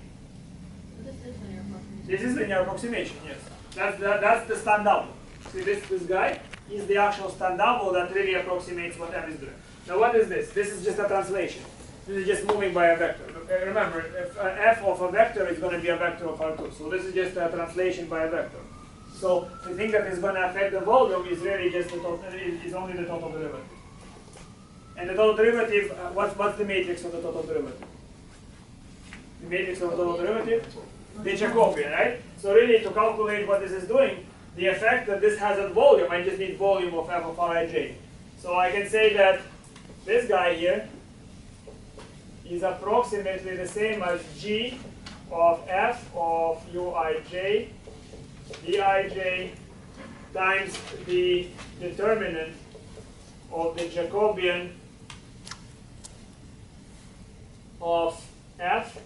This is linear approximation, yes. That's the standard. See this guy is the actual standard that really approximates what m is doing. Now what is this? This is just a translation. This is just moving by a vector. Remember, if f of a vector is going to be a vector of R2. So this is just a translation by a vector. So the thing that is going to affect the volume is really just the total, is only the total derivative. And the total derivative, what's the matrix of the total derivative? The matrix of the total derivative? The Jacobian, right? So really to calculate what this is doing, the effect that this has on volume, I just need volume of f of Rij. So I can say that this guy here is approximately the same as g of f of uij, vij times the determinant of the Jacobian of f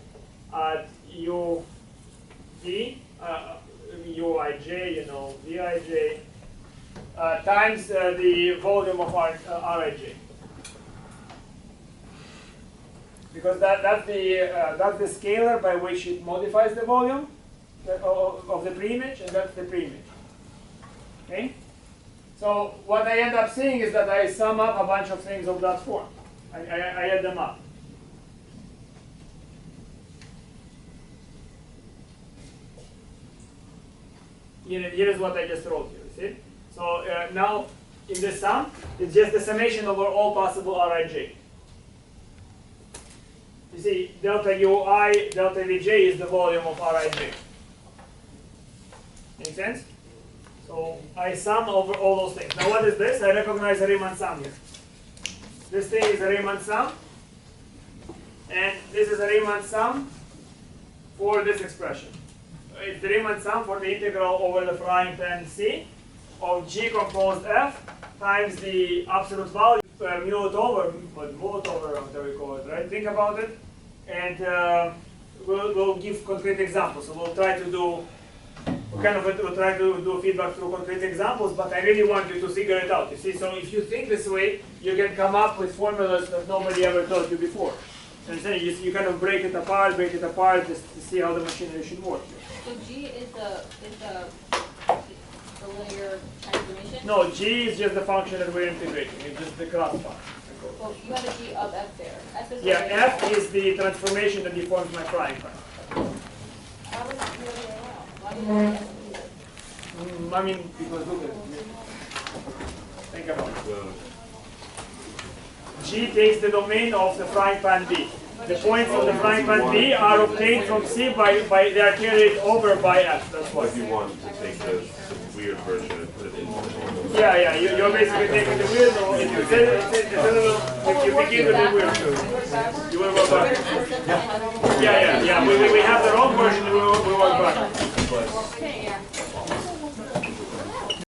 at u v, uij, you know, vij, times the volume of Rij. Because that's the scalar by which it modifies the volume of the preimage, and that's the preimage. Okay? So what I end up seeing is that I sum up a bunch of things of that form. I add them up. Here is what I just wrote here, see? So now, in the sum, it's just the summation over all possible Rij. You see, delta ui, delta vj is the volume of Rij. Make sense? So I sum over all those things. Now what is this? I recognize a Riemann sum here. This thing is a Riemann sum. And this is a Riemann sum for this expression. It's the Riemann sum for the integral over the frying pan c of g composed f times the absolute value, mu it over, whatever you call it, right? Think about it. And we'll give concrete examples. So we'll try to do, we'll try to do feedback through concrete examples, but I really want you to figure it out. You see, so if you think this way, you can come up with formulas that nobody ever taught you before. And then you kind of break it apart just to see how the machinery should work. So G is the linear transformation? No, G is just the function that we're integrating. It's just the cross function. Well, you have a G of F there. F is Yeah, linear. F is the transformation that deforms my frying pan. How would it be the other way around? Why do you have F? I mean, because look at it. Think about it. G takes the domain of the frying pan B. The points of the frying pan B are obtained from C by they are carried over by F. That's why. If you want to take the weird version and put it in the normal. Yeah, you're basically taking the weird, or if you begin with the weird. You will go back. Yeah, we have